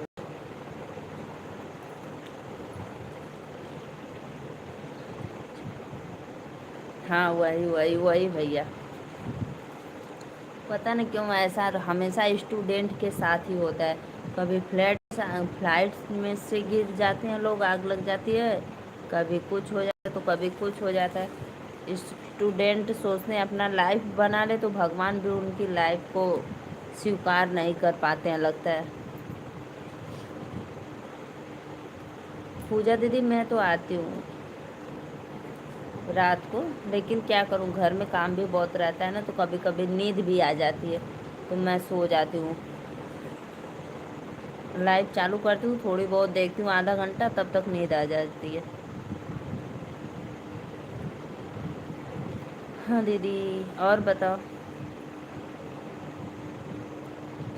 हाँ वही वही वही भैया। पता नहीं क्यों ऐसा हमेशा स्टूडेंट के साथ ही होता है। कभी फ्लाइट में से गिर जाते हैं लोग, आग लग जाती है। कभी कुछ हो जाता है तो कभी कुछ हो जाता है। स्टूडेंट सोचते हैं अपना लाइफ बना ले तो भगवान भी उनकी लाइफ को स्वीकार नहीं कर पाते हैं लगता है। पूजा दीदी मैं तो आती हूँ रात को, लेकिन क्या करूँ घर में काम भी बहुत रहता है ना, तो कभी कभी नींद भी आ जाती है तो मैं सो जाती हूँ। लाइव चालू करती हूँ, थोड़ी बहुत देखती हूँ आधा घंटा, तब तक नींद आ जाती है। हाँ दीदी और बताओ।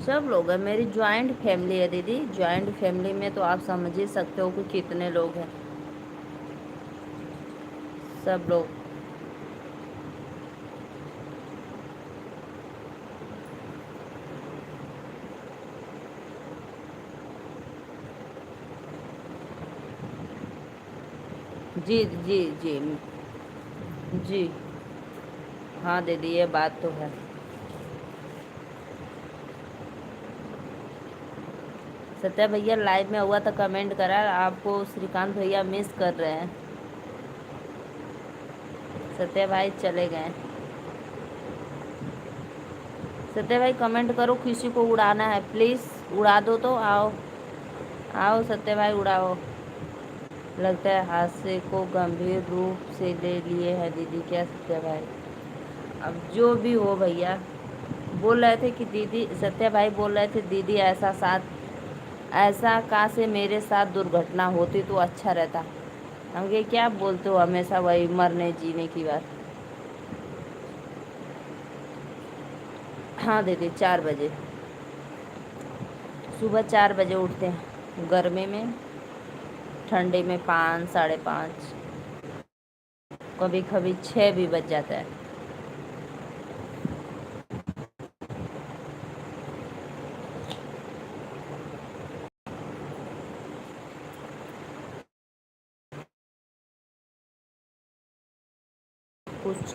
सब लोग हैं, मेरी ज्वाइंट फैमिली है दीदी। ज्वाइंट फैमिली में तो आप समझ ही सकते हो कि कितने लोग हैं। सब लोग। जी जी जी जी। हाँ दीदी ये बात तो है। सत्या भैया लाइव में हुआ था, कमेंट करा आपको श्रीकांत भैया मिस कर रहे हैं। सत्या भाई चले गए। सत्या भाई कमेंट करो, किसी को उड़ाना है प्लीज़ उड़ा दो तो आओ। आओ सत्या भाई उड़ाओ। लगता है हादसे को गंभीर रूप से ले लिए है दीदी, क्या सत्या भाई? अब जो भी हो भैया, बोल रहे थे कि दीदी, सत्या भाई बोल रहे थे दीदी ऐसा का से मेरे साथ दुर्घटना होती तो अच्छा रहता। हम ये क्या बोलते हो हमेशा वही मरने जीने की बात। हाँ दीदी 4 बजे, सुबह 4 बजे उठते हैं गर्मी में, ठंडे में 5 5:30, कभी कभी 6 भी बज जाता है। कुछ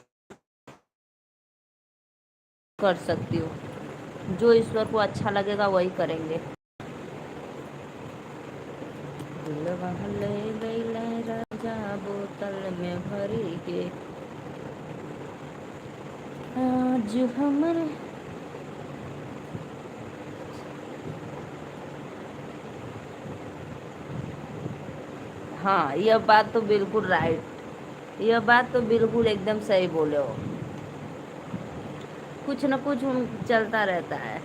कर सकती हूँ, जो ईश्वर को अच्छा लगेगा वही करेंगे। दिलवा ले गइले राजा बोतल में भरी के, आज हमरे। हाँ यह बात तो बिल्कुल राइट, यह बात तो बिल्कुल एकदम सही बोले हो। कुछ न कुछ चलता रहता है।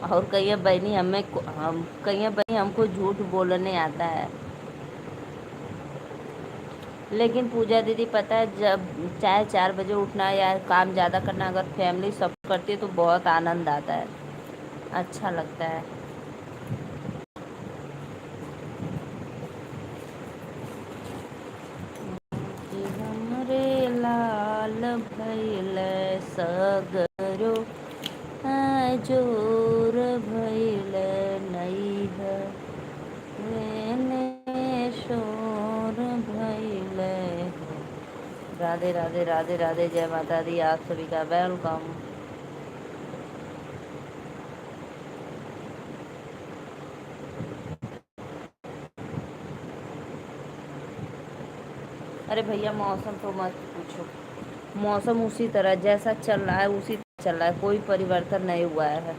और कहिए बहनी हम कहिए बहनी हमको झूठ बोलने आता है। लेकिन पूजा दीदी पता है, जब चाहे 4 बजे उठना या काम ज़्यादा करना, अगर फैमिली सब करती है तो बहुत आनंद आता है, अच्छा लगता है। कि हमरे लाल भइल सगरो आजो राधे राधे राधे राधे, जय माता दी। आप सभी का वेलकम। अरे भैया मौसम तो मत पूछो, मौसम उसी तरह जैसा चल रहा है उसी तरह चल रहा है, कोई परिवर्तन नहीं हुआ है।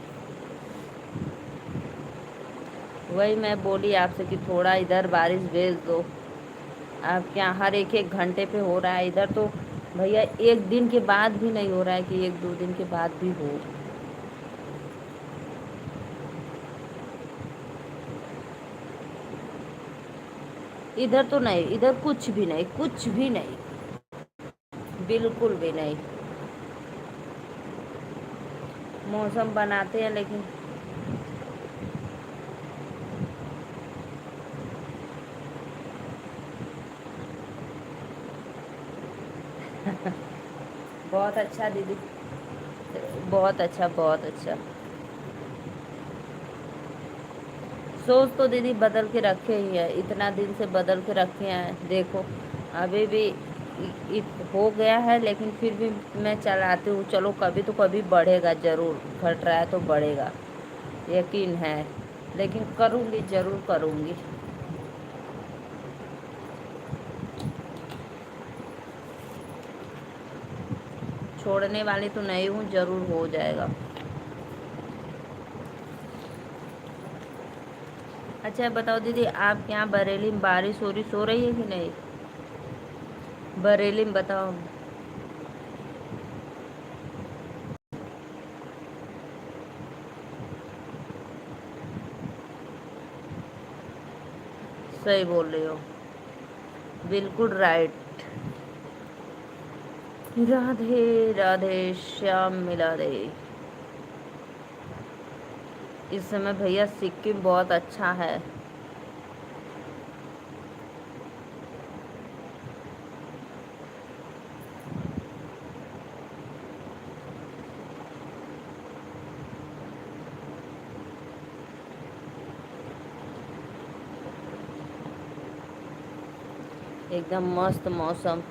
वही मैं बोली आपसे कि थोड़ा इधर बारिश भेज दो। आपके यहाँ हर एक एक घंटे पे हो रहा है, इधर तो भैया एक दिन के बाद भी नहीं हो रहा है कि एक दो दिन के बाद भी हो। इधर तो नहीं, इधर कुछ भी नहीं, कुछ भी नहीं, बिल्कुल भी नहीं। मौसम बनाते हैं लेकिन बहुत अच्छा दीदी, बहुत अच्छा बहुत अच्छा। सोच तो दीदी बदल के रखे ही है, इतना दिन से बदल के रखे हैं, देखो अभी भी हो गया है, लेकिन फिर भी मैं चलाती हूँ। चलो कभी तो कभी बढ़ेगा ज़रूर, घट रहा है तो बढ़ेगा, यकीन है, लेकिन करूँगी, ज़रूर करूँगी। छोड़ने वाली तो नहीं हूँ, ज़रूर हो जाएगा। अच्छा बताओ दीदी, आपके यहाँ बरेली में बारिश हो रही है कि नहीं? बरेली में बताओ। सही बोल रही हो, बिल्कुल राइट। राधे राधे श्याम मिला दे। इस समय भैया सिक्किम बहुत अच्छा है। एकदम मस्त मौसम।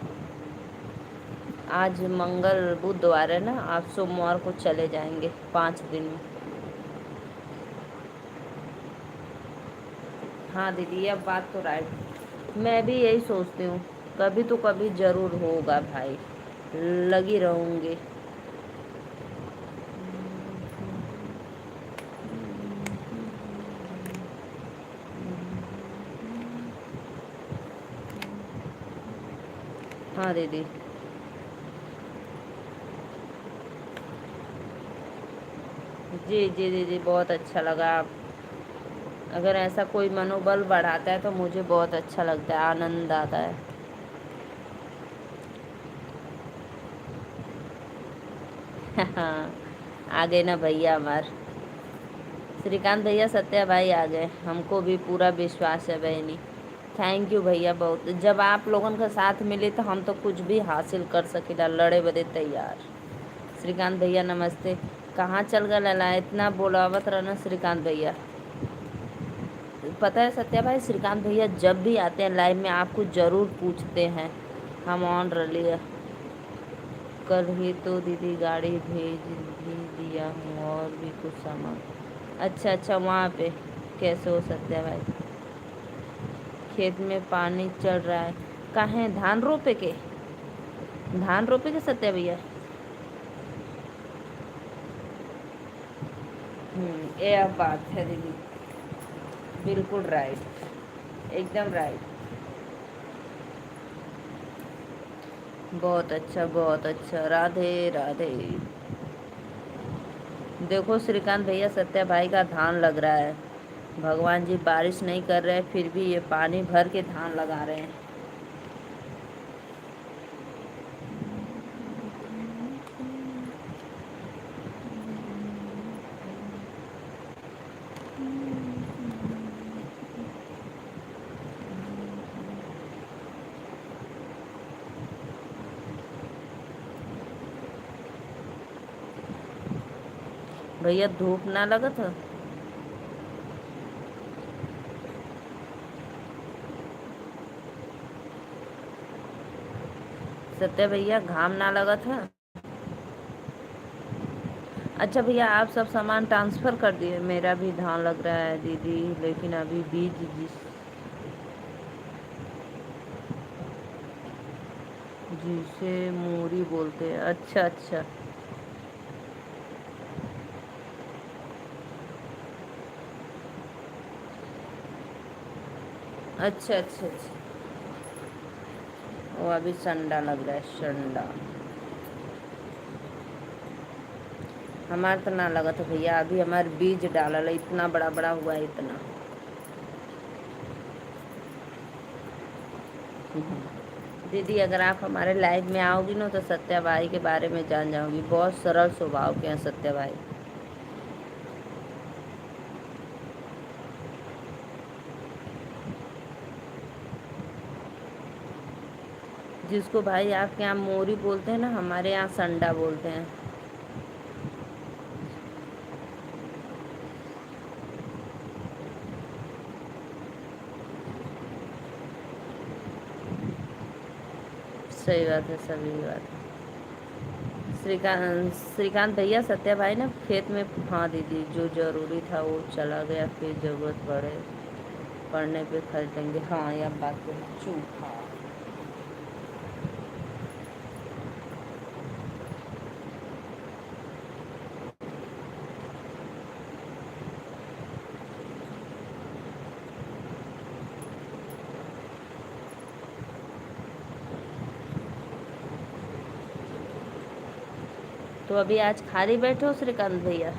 आज मंगल बुधवार है ना, आप सोमवार को चले जाएंगे 5 दिन में। हाँ दीदी, ये बात तो राइट, मैं भी यही सोचती हूँ, कभी तो कभी ज़रूर होगा भाई, लगी रहूँगी। हाँ दीदी। जी जी दीदी, बहुत अच्छा लगा। आप अगर ऐसा कोई मनोबल बढ़ाता है तो मुझे बहुत अच्छा लगता है, आनंद आता है। हाँ, आ गए ना भैया हमार श्रीकांत भैया, सत्या भाई आ गए, हमको भी पूरा विश्वास है बहनी। थैंक यू भैया, बहुत, जब आप लोगन का साथ मिले तो हम तो कुछ भी हासिल कर सकेला, लड़े बदे तैयार। श्रीकांत भैया नमस्ते। कहाँ चल गए लला, इतना बोलावत रहना श्रीकांत भैया। पता है सत्या भाई, श्रीकांत भैया जब भी आते हैं लाइव में आपको ज़रूर पूछते हैं। हम ऑन रही, कल ही तो दीदी गाड़ी भेज भी दिया हूँ और भी कुछ सामान। अच्छा अच्छा, वहाँ पे कैसे हो सत्या भाई? खेत में पानी चल रहा है, कहाँ धान रोपे के? धान रोपे के सत्या भैया? ये अब बात है दीदी, बिल्कुल राइट, एकदम राइट। बहुत अच्छा बहुत अच्छा, राधे राधे। देखो श्रीकांत भैया, सत्या भाई का धान लग रहा है, भगवान जी बारिश नहीं कर रहे हैं फिर भी ये पानी भर के धान लगा रहे हैं। भैया धूप ना लगत है? सत्या भैया घाम ना लगा था। अच्छा भैया आप सब सामान ट्रांसफ़र कर दिए, मेरा भी धान लग रहा है दीदी, लेकिन अभी बीज जिसे मूरी बोलते हैं। अच्छा अच्छा। अच्छा अच्छा अच्छा। वो अभी संडा लग रहा है, संडा। हमार तो ना लगा था भैया, अभी हमार बीज डालल है, इतना बड़ा बड़ा हुआ है, इतना। दीदी अगर आप हमारे लाइव में आओगी ना तो सत्या भाई के बारे में जान जाओगी, बहुत सरल स्वभाव के हैं सत्या भाई। जिसको भाई आपके यहाँ मोरी बोलते हैं ना, हमारे यहाँ संडा बोलते हैं। सही बात है, सही बात है। श्रीकांत भैया सत्या भाई ना खेत में, हाँ दीदी जो ज़रूरी था वो चला गया, फिर ज़रूरत पड़ने पे खरीदेंगे। हाँ यह बात तो चूक। हाँ तो अभी आज खाली बैठे हो श्रीकांत भैया?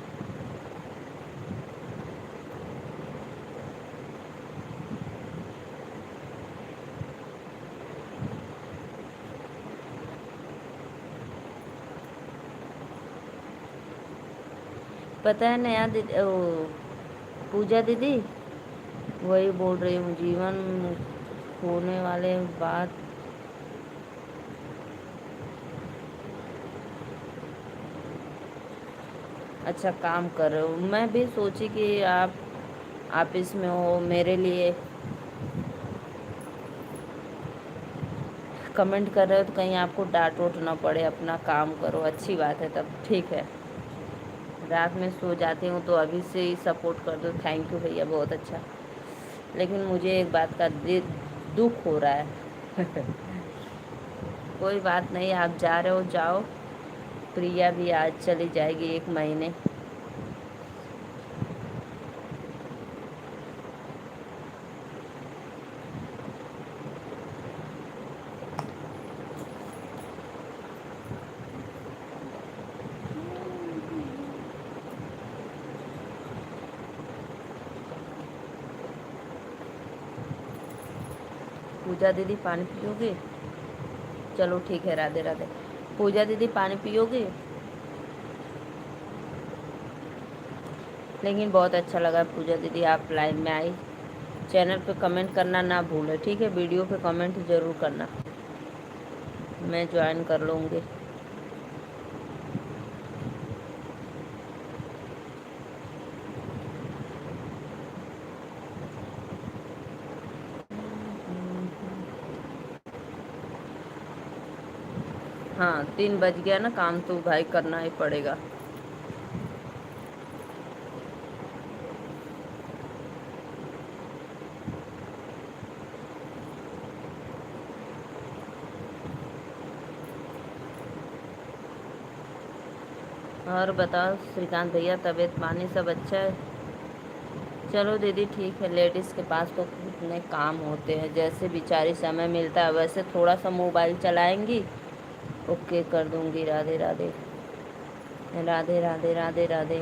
पता है नया दीदी, ओ पूजा दीदी, वही बोल रही हूँ, जीवन होने वाले बात। अच्छा काम कर रहे हो, मैं भी सोची कि आप ऑफिस में हो, मेरे लिए कमेंट कर रहे हो तो कहीं आपको डांट वोट ना पड़े, अपना काम करो, अच्छी बात है, तब ठीक है। रात में सो जाती हूँ तो अभी से ही सपोर्ट कर दो, थैंक यू भैया, बहुत अच्छा। लेकिन मुझे एक बात का दुख हो रहा है। कोई बात नहीं, आप जा रहे हो जाओ, प्रिया भी आज चली जाएगी 1 महीने। पूजा दीदी पानी पियोगे? चलो ठीक है, राधे राधे। पूजा दीदी पानी पियोगे? लेकिन बहुत अच्छा लगा पूजा दीदी आप लाइव में आई। चैनल पे कमेंट करना ना भूलें, ठीक है? वीडियो पे कमेंट ज़रूर करना, मैं ज्वाइन कर लूँगी। हाँ 3 बज गया ना, काम तो भाई करना ही पड़ेगा। और बताओ श्रीकांत भैया, तबीयत पानी सब अच्छा है? चलो दीदी ठीक है, लेडीज़ के पास तो कितने काम होते हैं, जैसे बेचारी समय मिलता है वैसे थोड़ा सा मोबाइल चलाएंगी। ओके कर दूंगी, राधे राधे, राधे राधे राधे राधे।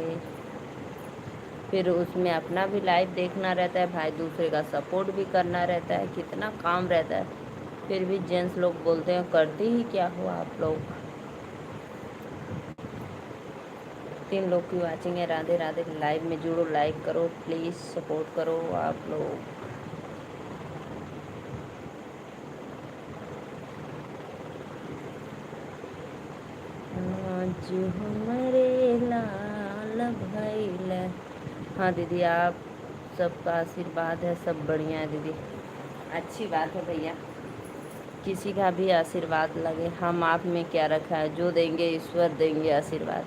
फिर उसमें अपना भी लाइव देखना रहता है भाई, दूसरे का सपोर्ट भी करना रहता है, कितना काम रहता है। फिर भी जेंट्स लोग बोलते हैं करती ही क्या हो आप लोग। 3 लोग की वाचिंग है, राधे राधे। लाइव में जुड़ो, लाइक करो प्लीज़, सपोर्ट करो आप लोग। आज हमारे लाल भइल। हाँ दीदी आप सबका आशीर्वाद है, सब बढ़िया है दीदी, अच्छी बात है भैया। किसी का भी आशीर्वाद लगे। हम आप में क्या रखा है, जो देंगे ईश्वर देंगे आशीर्वाद।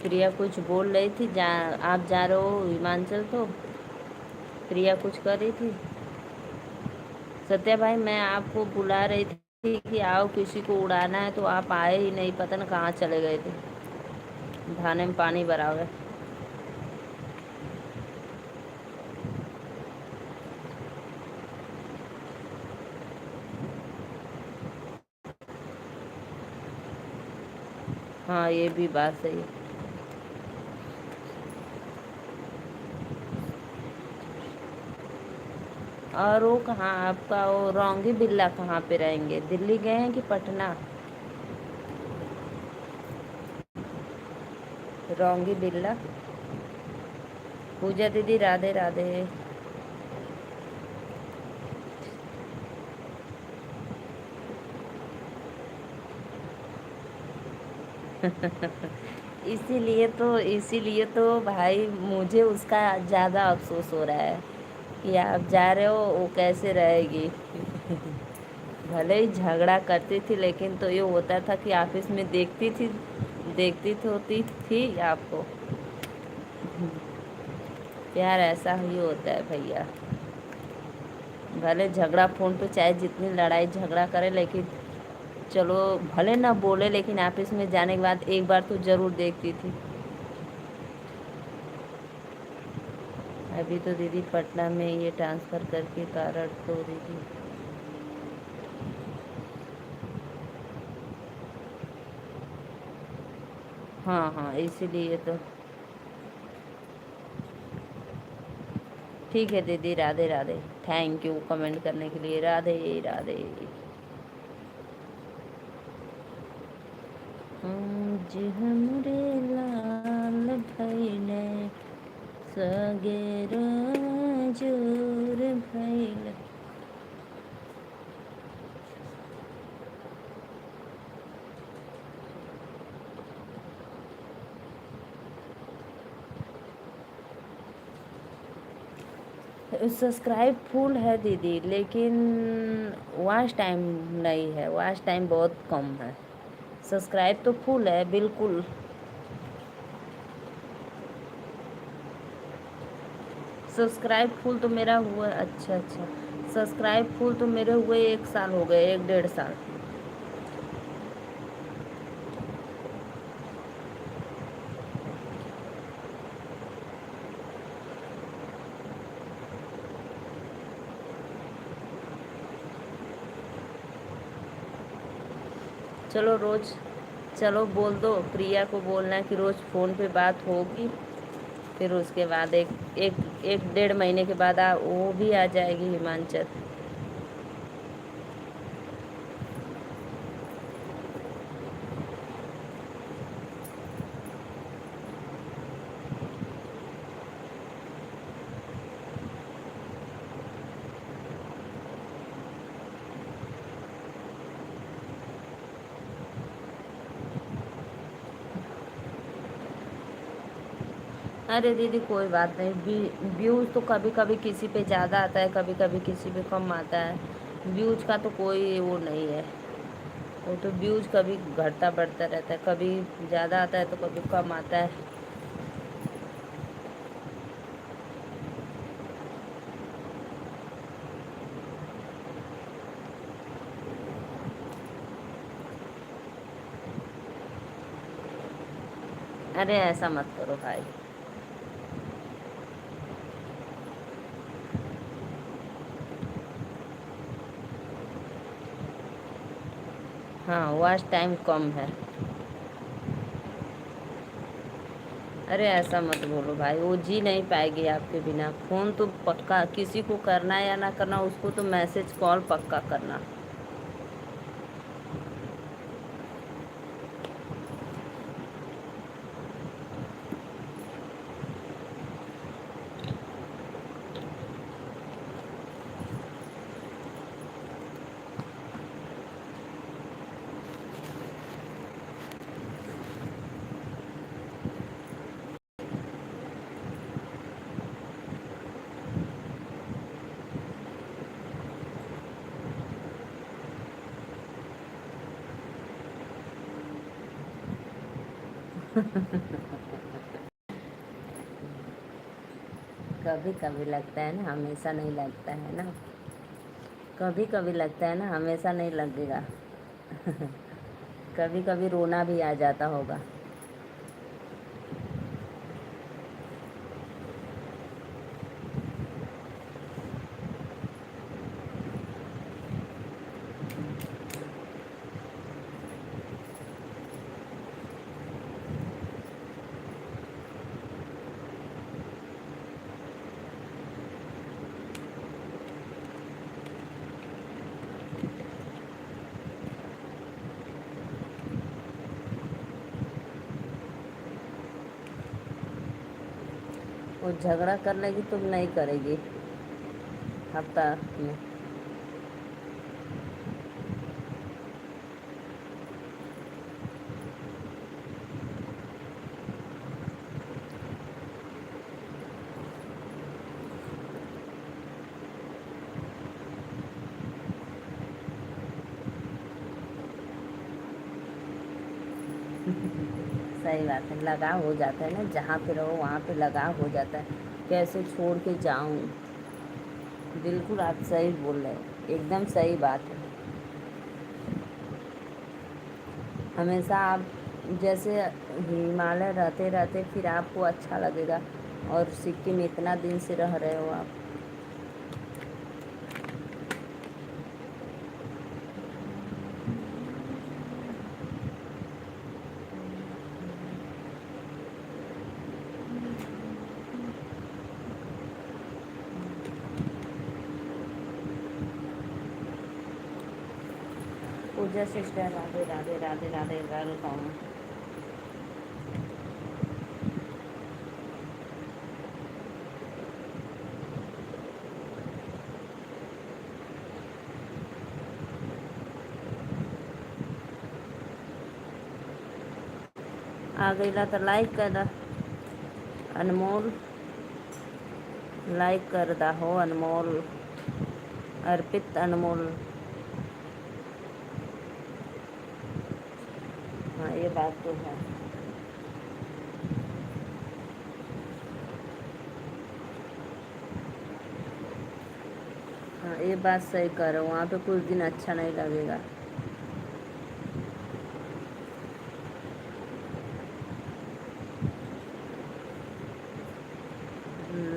प्रिया कुछ बोल रही थी, आप जा रहे हो हिमाचल तो प्रिया कुछ कर रही थी। सत्या भाई मैं आपको बुला रही थी कि आओ किसी को उड़ाना है, तो आप आए ही नहीं, पता न कहाँ चले गए थे। धाने में पानी भरा हुआ है। हाँ ये भी बात सही है। और वो कहाँ आपका वो रोंगी बिल्ला कहाँ पे रहेंगे, दिल्ली गए हैं कि पटना? रोंगी बिल्ला। पूजा दीदी राधे राधे। इसीलिए तो भाई मुझे उसका ज़्यादा अफसोस हो रहा है कि आप जा रहे हो, वो कैसे रहेगी। भले ही झगड़ा करती थी, लेकिन तो ये होता था कि ऑफिस में देखती तो होती थी आपको। प्यार ऐसा ही होता है भैया। भले झगड़ा फ़ोन पे चाहे जितनी लड़ाई झगड़ा करे, लेकिन चलो भले ना बोले, लेकिन ऑफिस में जाने के बाद एक बार तो ज़रूर देखती थी। अभी तो दीदी पटना में ये ट्रांसफ़र करके कारण तो दीदी। हाँ हाँ इसीलिए तो। ठीक है दीदी, Radhe Radhe. Thank you comment करने के लिए। राधे राधे। जी हमरे लाल भैले सगेर जोर भैले। सब्सक्राइब फुल है दीदी, लेकिन वॉच टाइम नहीं है, वॉच टाइम बहुत कम है। सब्सक्राइब तो फुल है बिल्कुल। सब्सक्राइब फुल तो मेरा हुआ, अच्छा अच्छा। सब्सक्राइब फुल तो मेरे हुए 1 साल हो गए, 1 डेढ़ साल। चलो रोज़, चलो बोल दो प्रिया को, बोलना कि रोज़ फ़ोन पे बात होगी। फिर उसके बाद एक एक एक 1.5 महीने के बाद वो भी आ जाएगी हिमाचल। अरे दीदी कोई बात नहीं, व्यूज़ तो कभी कभी किसी पे ज़्यादा आता है, कभी कभी किसी पे कम आता है। व्यूज़ का तो कोई वो नहीं है। वो तो व्यूज़ कभी घटता बढ़ता रहता है, कभी ज़्यादा आता है तो कभी कम आता है। अरे ऐसा मत करो भाई। हाँ वॉच टाइम कम है। अरे ऐसा मत बोलो भाई, वो जी नहीं पाएगी आपके बिना। फ़ोन तो पक्का किसी को करना या ना करना, उसको तो मैसेज कॉल पक्का करना। कभी कभी लगता है ना, हमेशा नहीं लगता है ना। कभी कभी लगता है ना, हमेशा नहीं लगेगा। कभी कभी रोना भी आ जाता होगा। वो झगड़ा कर लेगी, तुम नहीं करेगी हफ्ता में। सही बात है, लगाव हो जाता है ना, जहाँ पे रहो वहाँ पे लगाव हो जाता है। कैसे छोड़ के जाऊँ। बिल्कुल आप सही बोल रहे हो, एकदम सही बात है। हमेशा आप जैसे हिमालय रहते रहते फिर आपको अच्छा लगेगा, और सिक्किम इतना दिन से रह रहे हो आप। पूजा सिस्टर, राधे राधे राधे राधे, वेलकम। आ गई तो लाइक कर दा अनमोल। लाइक कर दा हो अनमोल। अर्पित अनमोल। हाँ ये बात तो है। हाँ ये बात सही कर रहे हो, वहाँ पे कुछ दिन अच्छा नहीं लगेगा।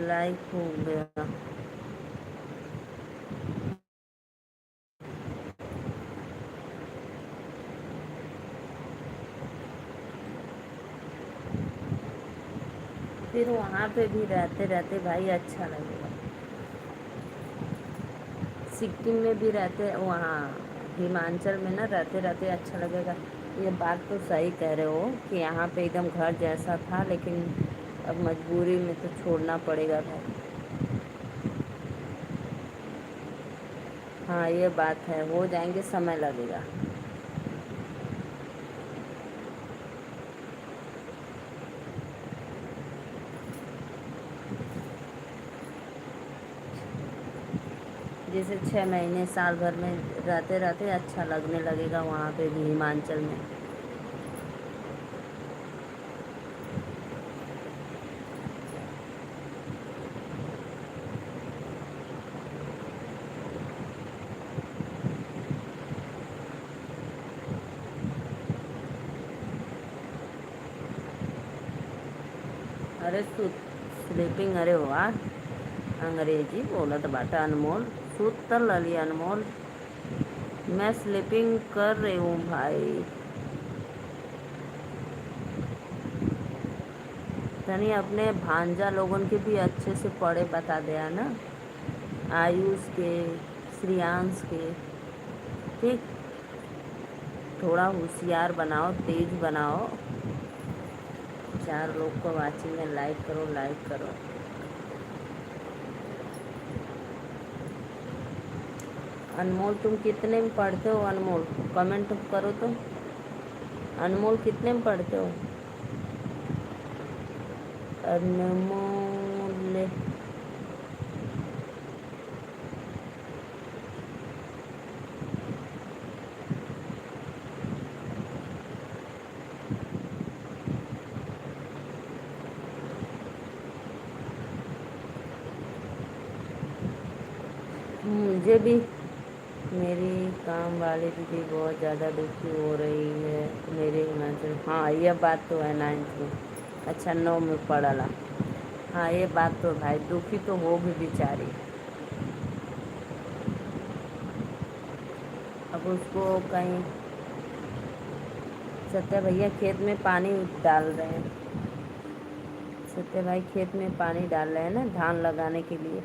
लाइक हो गया। फिर वहाँ पे भी रहते रहते भाई अच्छा लगेगा। सिक्किम में भी रहते, वहाँ हिमाचल में ना रहते रहते अच्छा लगेगा। ये बात तो सही कह रहे हो कि यहाँ पे एकदम घर जैसा था, लेकिन अब मजबूरी में तो छोड़ना पड़ेगा भाई। हाँ ये बात है, हो जाएंगे, समय लगेगा। जैसे 6 महीने साल भर में रहते रहते अच्छा लगने लगेगा वहाँ पे भी, हिमाचल में। अरे स्लीपिंग, अरे वाह, अंग्रेजी बोलत बाटा अनमोल। सुत त लली अनमोल। मैं स्लीपिंग कर रही हूँ भाई। तनी अपने भांजा लोगन के भी अच्छे से पढ़े बता दिया ना, आयुष के, श्रियांश के। ठीक, थोड़ा होशियार बनाओ, तेज बनाओ। 4 लोग को वाचिंग में, लाइक करो, लाइक करो। अनमोल तुम कितने में पढ़ते हो अनमोल, कमेंट करो तो। अनमोल कितने में पढ़ते हो अनमोल। मुझे भी मेरी काम वाली दीदी बहुत ज़्यादा दुखी हो रही है मेरे हिमाचल। हाँ ये बात तो है, 9th में, अच्छा 9 में पढ़ला। हाँ ये बात तो भाई, दुखी तो होगी बेचारी। अब उसको कहीं, सत्या भैया खेत में पानी डाल रहे हैं। सत्या भाई खेत में पानी डाल रहे हैं ना धान लगाने के लिए।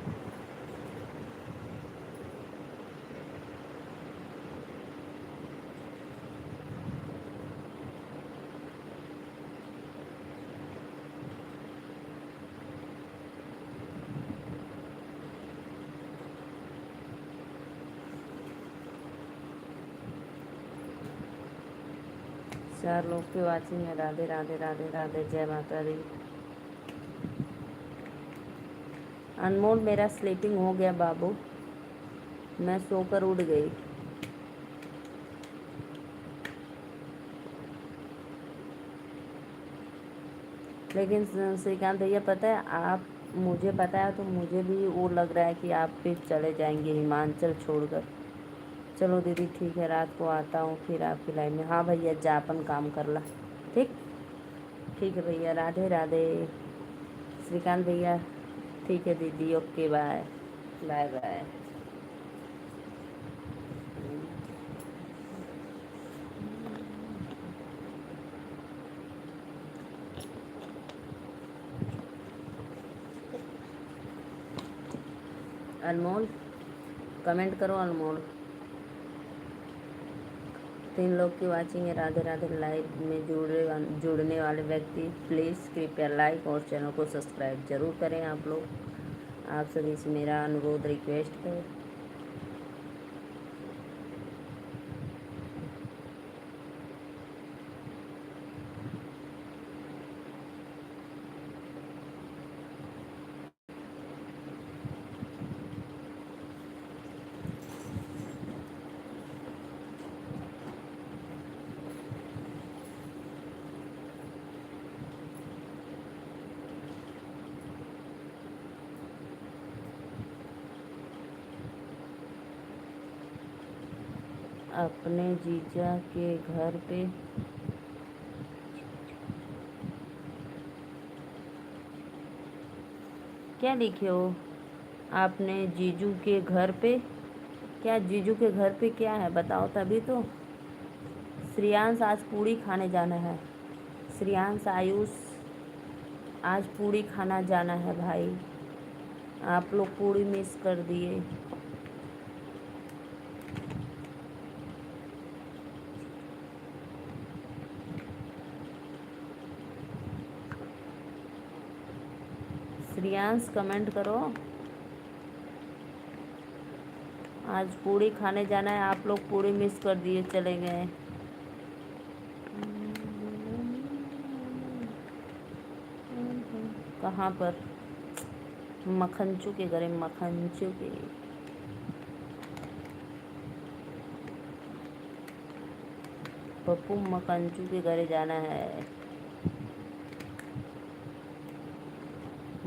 चार लोग की वाचिंग है। राधे राधे राधे राधे, जय माता दी। अनमोल मेरा स्लीपिंग हो गया बाबू, मैं सोकर उठ गई। लेकिन श्रीकांत भैया पता है, आप, मुझे पता है तो मुझे भी वो लग रहा है कि आप फिर चले जाएंगे हिमाचल छोड़कर। चलो दीदी ठीक है, रात को आता हूँ फिर आपकी लाइफ में। हाँ भैया जा अपन काम कर ला। ठीक, ठीक है भैया, राधे राधे। श्रीकांत भैया ठीक है दीदी, okay bye. Bye bye. Anmol comment करो अनमोल। 3 लोग की वाचिंग है। राधे राधे। लाइव में जुड़ने वाले व्यक्ति प्लीज़ कृपया लाइक और चैनल को सब्सक्राइब जरूर करें। आप लोग, आप सभी से मेरा अनुरोध रिक्वेस्ट है। अपने जीजा के घर पे क्या लिखे हो? आपने जीजू के घर पे, क्या जीजू के घर पे क्या है बताओ तभी तो। श्रेयांश आज पूड़ी खाने जाना है। श्रेयांश आयुष आज पूड़ी खाना जाना है भाई। आप लोग पूड़ी मिस कर दिए। श्रेयांश कमेंट करो। आज पूड़ी खाने जाना है, आप लोग पूड़ी मिस कर दिए, चले गए। कहाँ पर? मखनचू के घरे, मखनचू के। पप्पू मखनचू के घरे जाना है।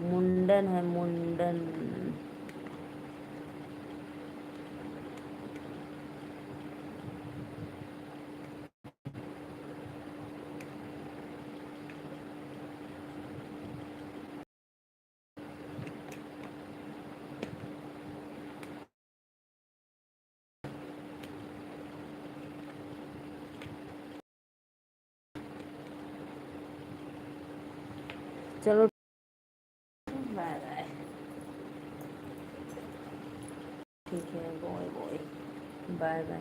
मुंडन है मुंडन। चलो बाय बाय। ठीक है, बॉय बॉय, बाय बाय।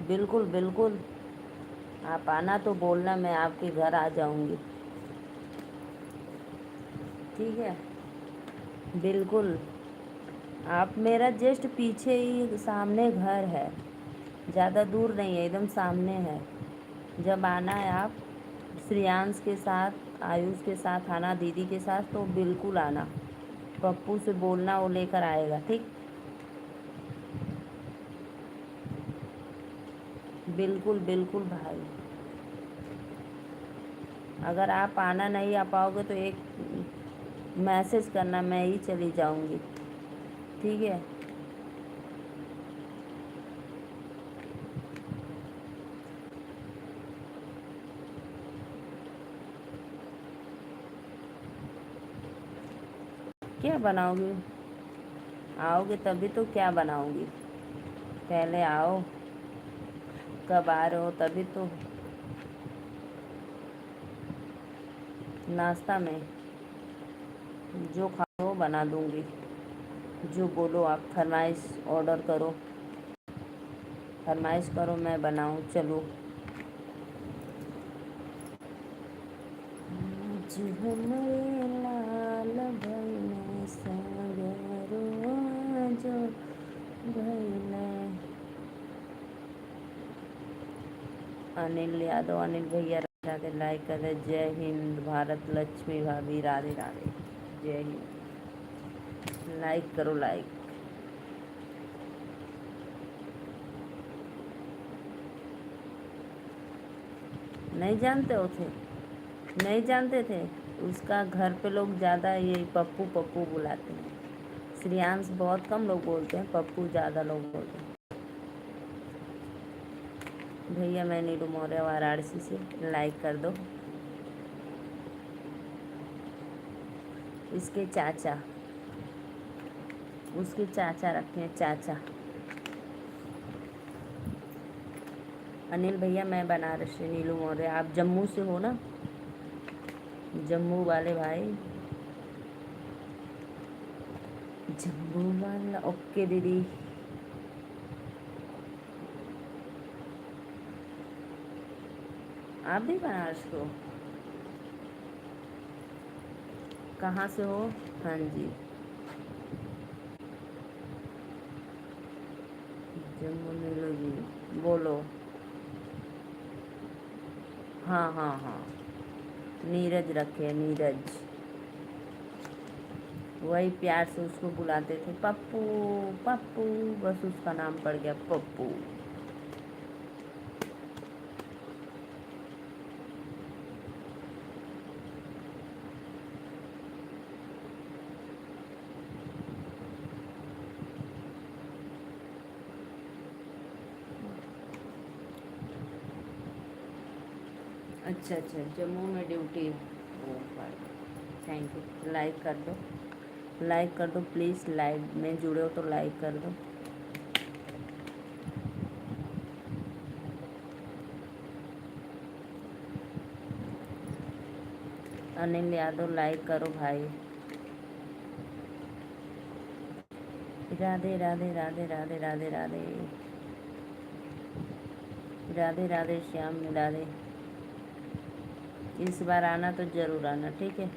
बिल्कुल बिल्कुल, आप आना तो बोलना, मैं आपके घर आ जाऊंगी। ठीक है। बिल्कुल। आप मेरा जस्ट पीछे ही सामने घर है, ज़्यादा दूर नहीं है, एकदम सामने है। जब आना है आप श्रेयांश के साथ, आयुष के साथ आना, दीदी के साथ, तो बिल्कुल आना। पप्पू से बोलना, वो लेकर आएगा, ठीक। बिल्कुल बिल्कुल भाई। अगर आप आना नहीं आ पाओगे तो एक मैसेज करना, मैं ही चली जाऊंगी, ठीक है। क्या बनाओगी? आओगे तभी तो क्या बनाऊंगी। पहले आओ, कब आ रहे हो तभी तो। नाश्ता में जो खाओ वो बना दूंगी। जो बोलो आप, फरमाइश ऑर्डर करो, फरमाइश करो, मैं बनाऊं, चलो। जो हमरे लाल भइले सगरो जो भइले। अनिल यादव, अनिल भैया राधे, लाइक कर दे। जय हिंद भारत लक्ष्मी भाभी, राधे राधे, जय हिंद। लाइक करो, लाइक। नहीं जानते हो थे? नहीं जानते थे? उसका घर पे लोग ज़्यादा ये पप्पू पप्पू बुलाते हैं। श्रेयांश बहुत कम लोग बोलते हैं, पप्पू ज़्यादा लोग बोलते हैं। भैया मैं नीलू मौर्य वाराणसी से, लाइक कर दो। इसके चाचा, उसके चाचा रखे हैं, चाचा। अनिल भैया मैं बनारस से, नीलू मौर्य। आप जम्मू से हो ना? जम्मू वाले भाई, जम्मू वाला। ओके दीदी। आप भी बनारस को? कहाँ से हो? हाँ जी, जम्मू। नीलू जी बोलो। हाँ हाँ हाँ, नीरज रखे, नीरज। वही प्यार से उसको बुलाते थे, पप्पू पप्पू, बस उसका नाम पड़ गया पप्पू। अच्छा अच्छा, जम्मू में ड्यूटी। ओ भाई, थैंक यू। लाइक कर दो, लाइक कर दो प्लीज़। लाइव में जुड़े हो तो लाइक कर दो। अनिल यादव लाइक करो भाई। राधे राधे राधे राधे राधे राधे राधे राधे, श्याम राधे। इस बार आना तो ज़रूर आना, ठीक है।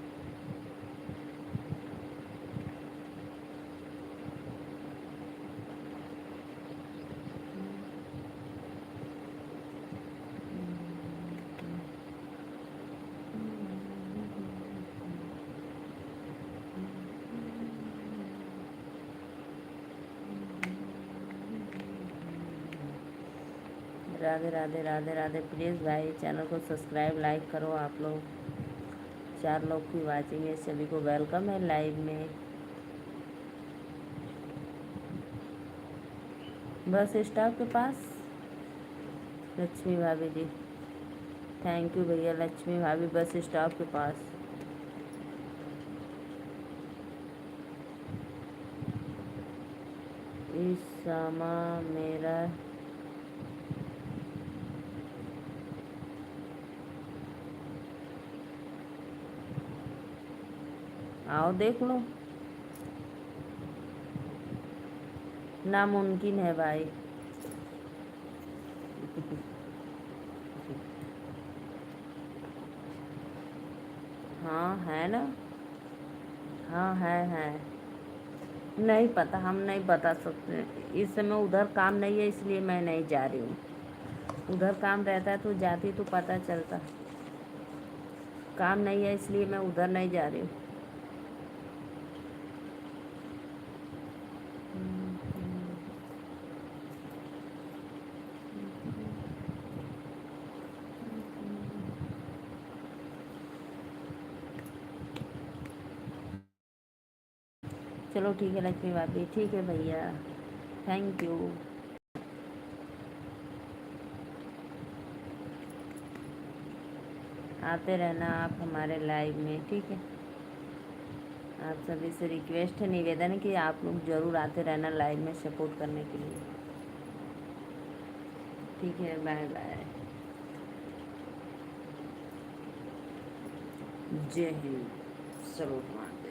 राधे राधे राधे राधे। प्लीज़ भाई चैनल को सब्सक्राइब लाइक करो आप लोग। 4 लोग की वाचिंग है, सभी को वेलकम है लाइव में। बस स्टॉप के पास। लक्ष्मी भाभी जी, थैंक यू भैया। लक्ष्मी भाभी बस स्टॉप के पास। इस समय मेरा आओ देख लो। नामुमकिन है भाई। हाँ है ना। हाँ है। नहीं पता, हम नहीं बता सकते। इस समय उधर काम नहीं है इसलिए मैं नहीं जा रही हूँ। उधर काम रहता तो जाती तो पता चलता। काम नहीं है इसलिए मैं उधर नहीं जा रही हूँ। चलो ठीक है लक्ष्मी भाभी, ठीक है भैया, थैंक यू। आते रहना आप हमारे लाइव में, ठीक है। आप सभी से रिक्वेस्ट है, निवेदन है कि आप लोग ज़रूर आते रहना लाइव में सपोर्ट करने के लिए। ठीक है, बाय बाय। जय हिंद। सरोज मान।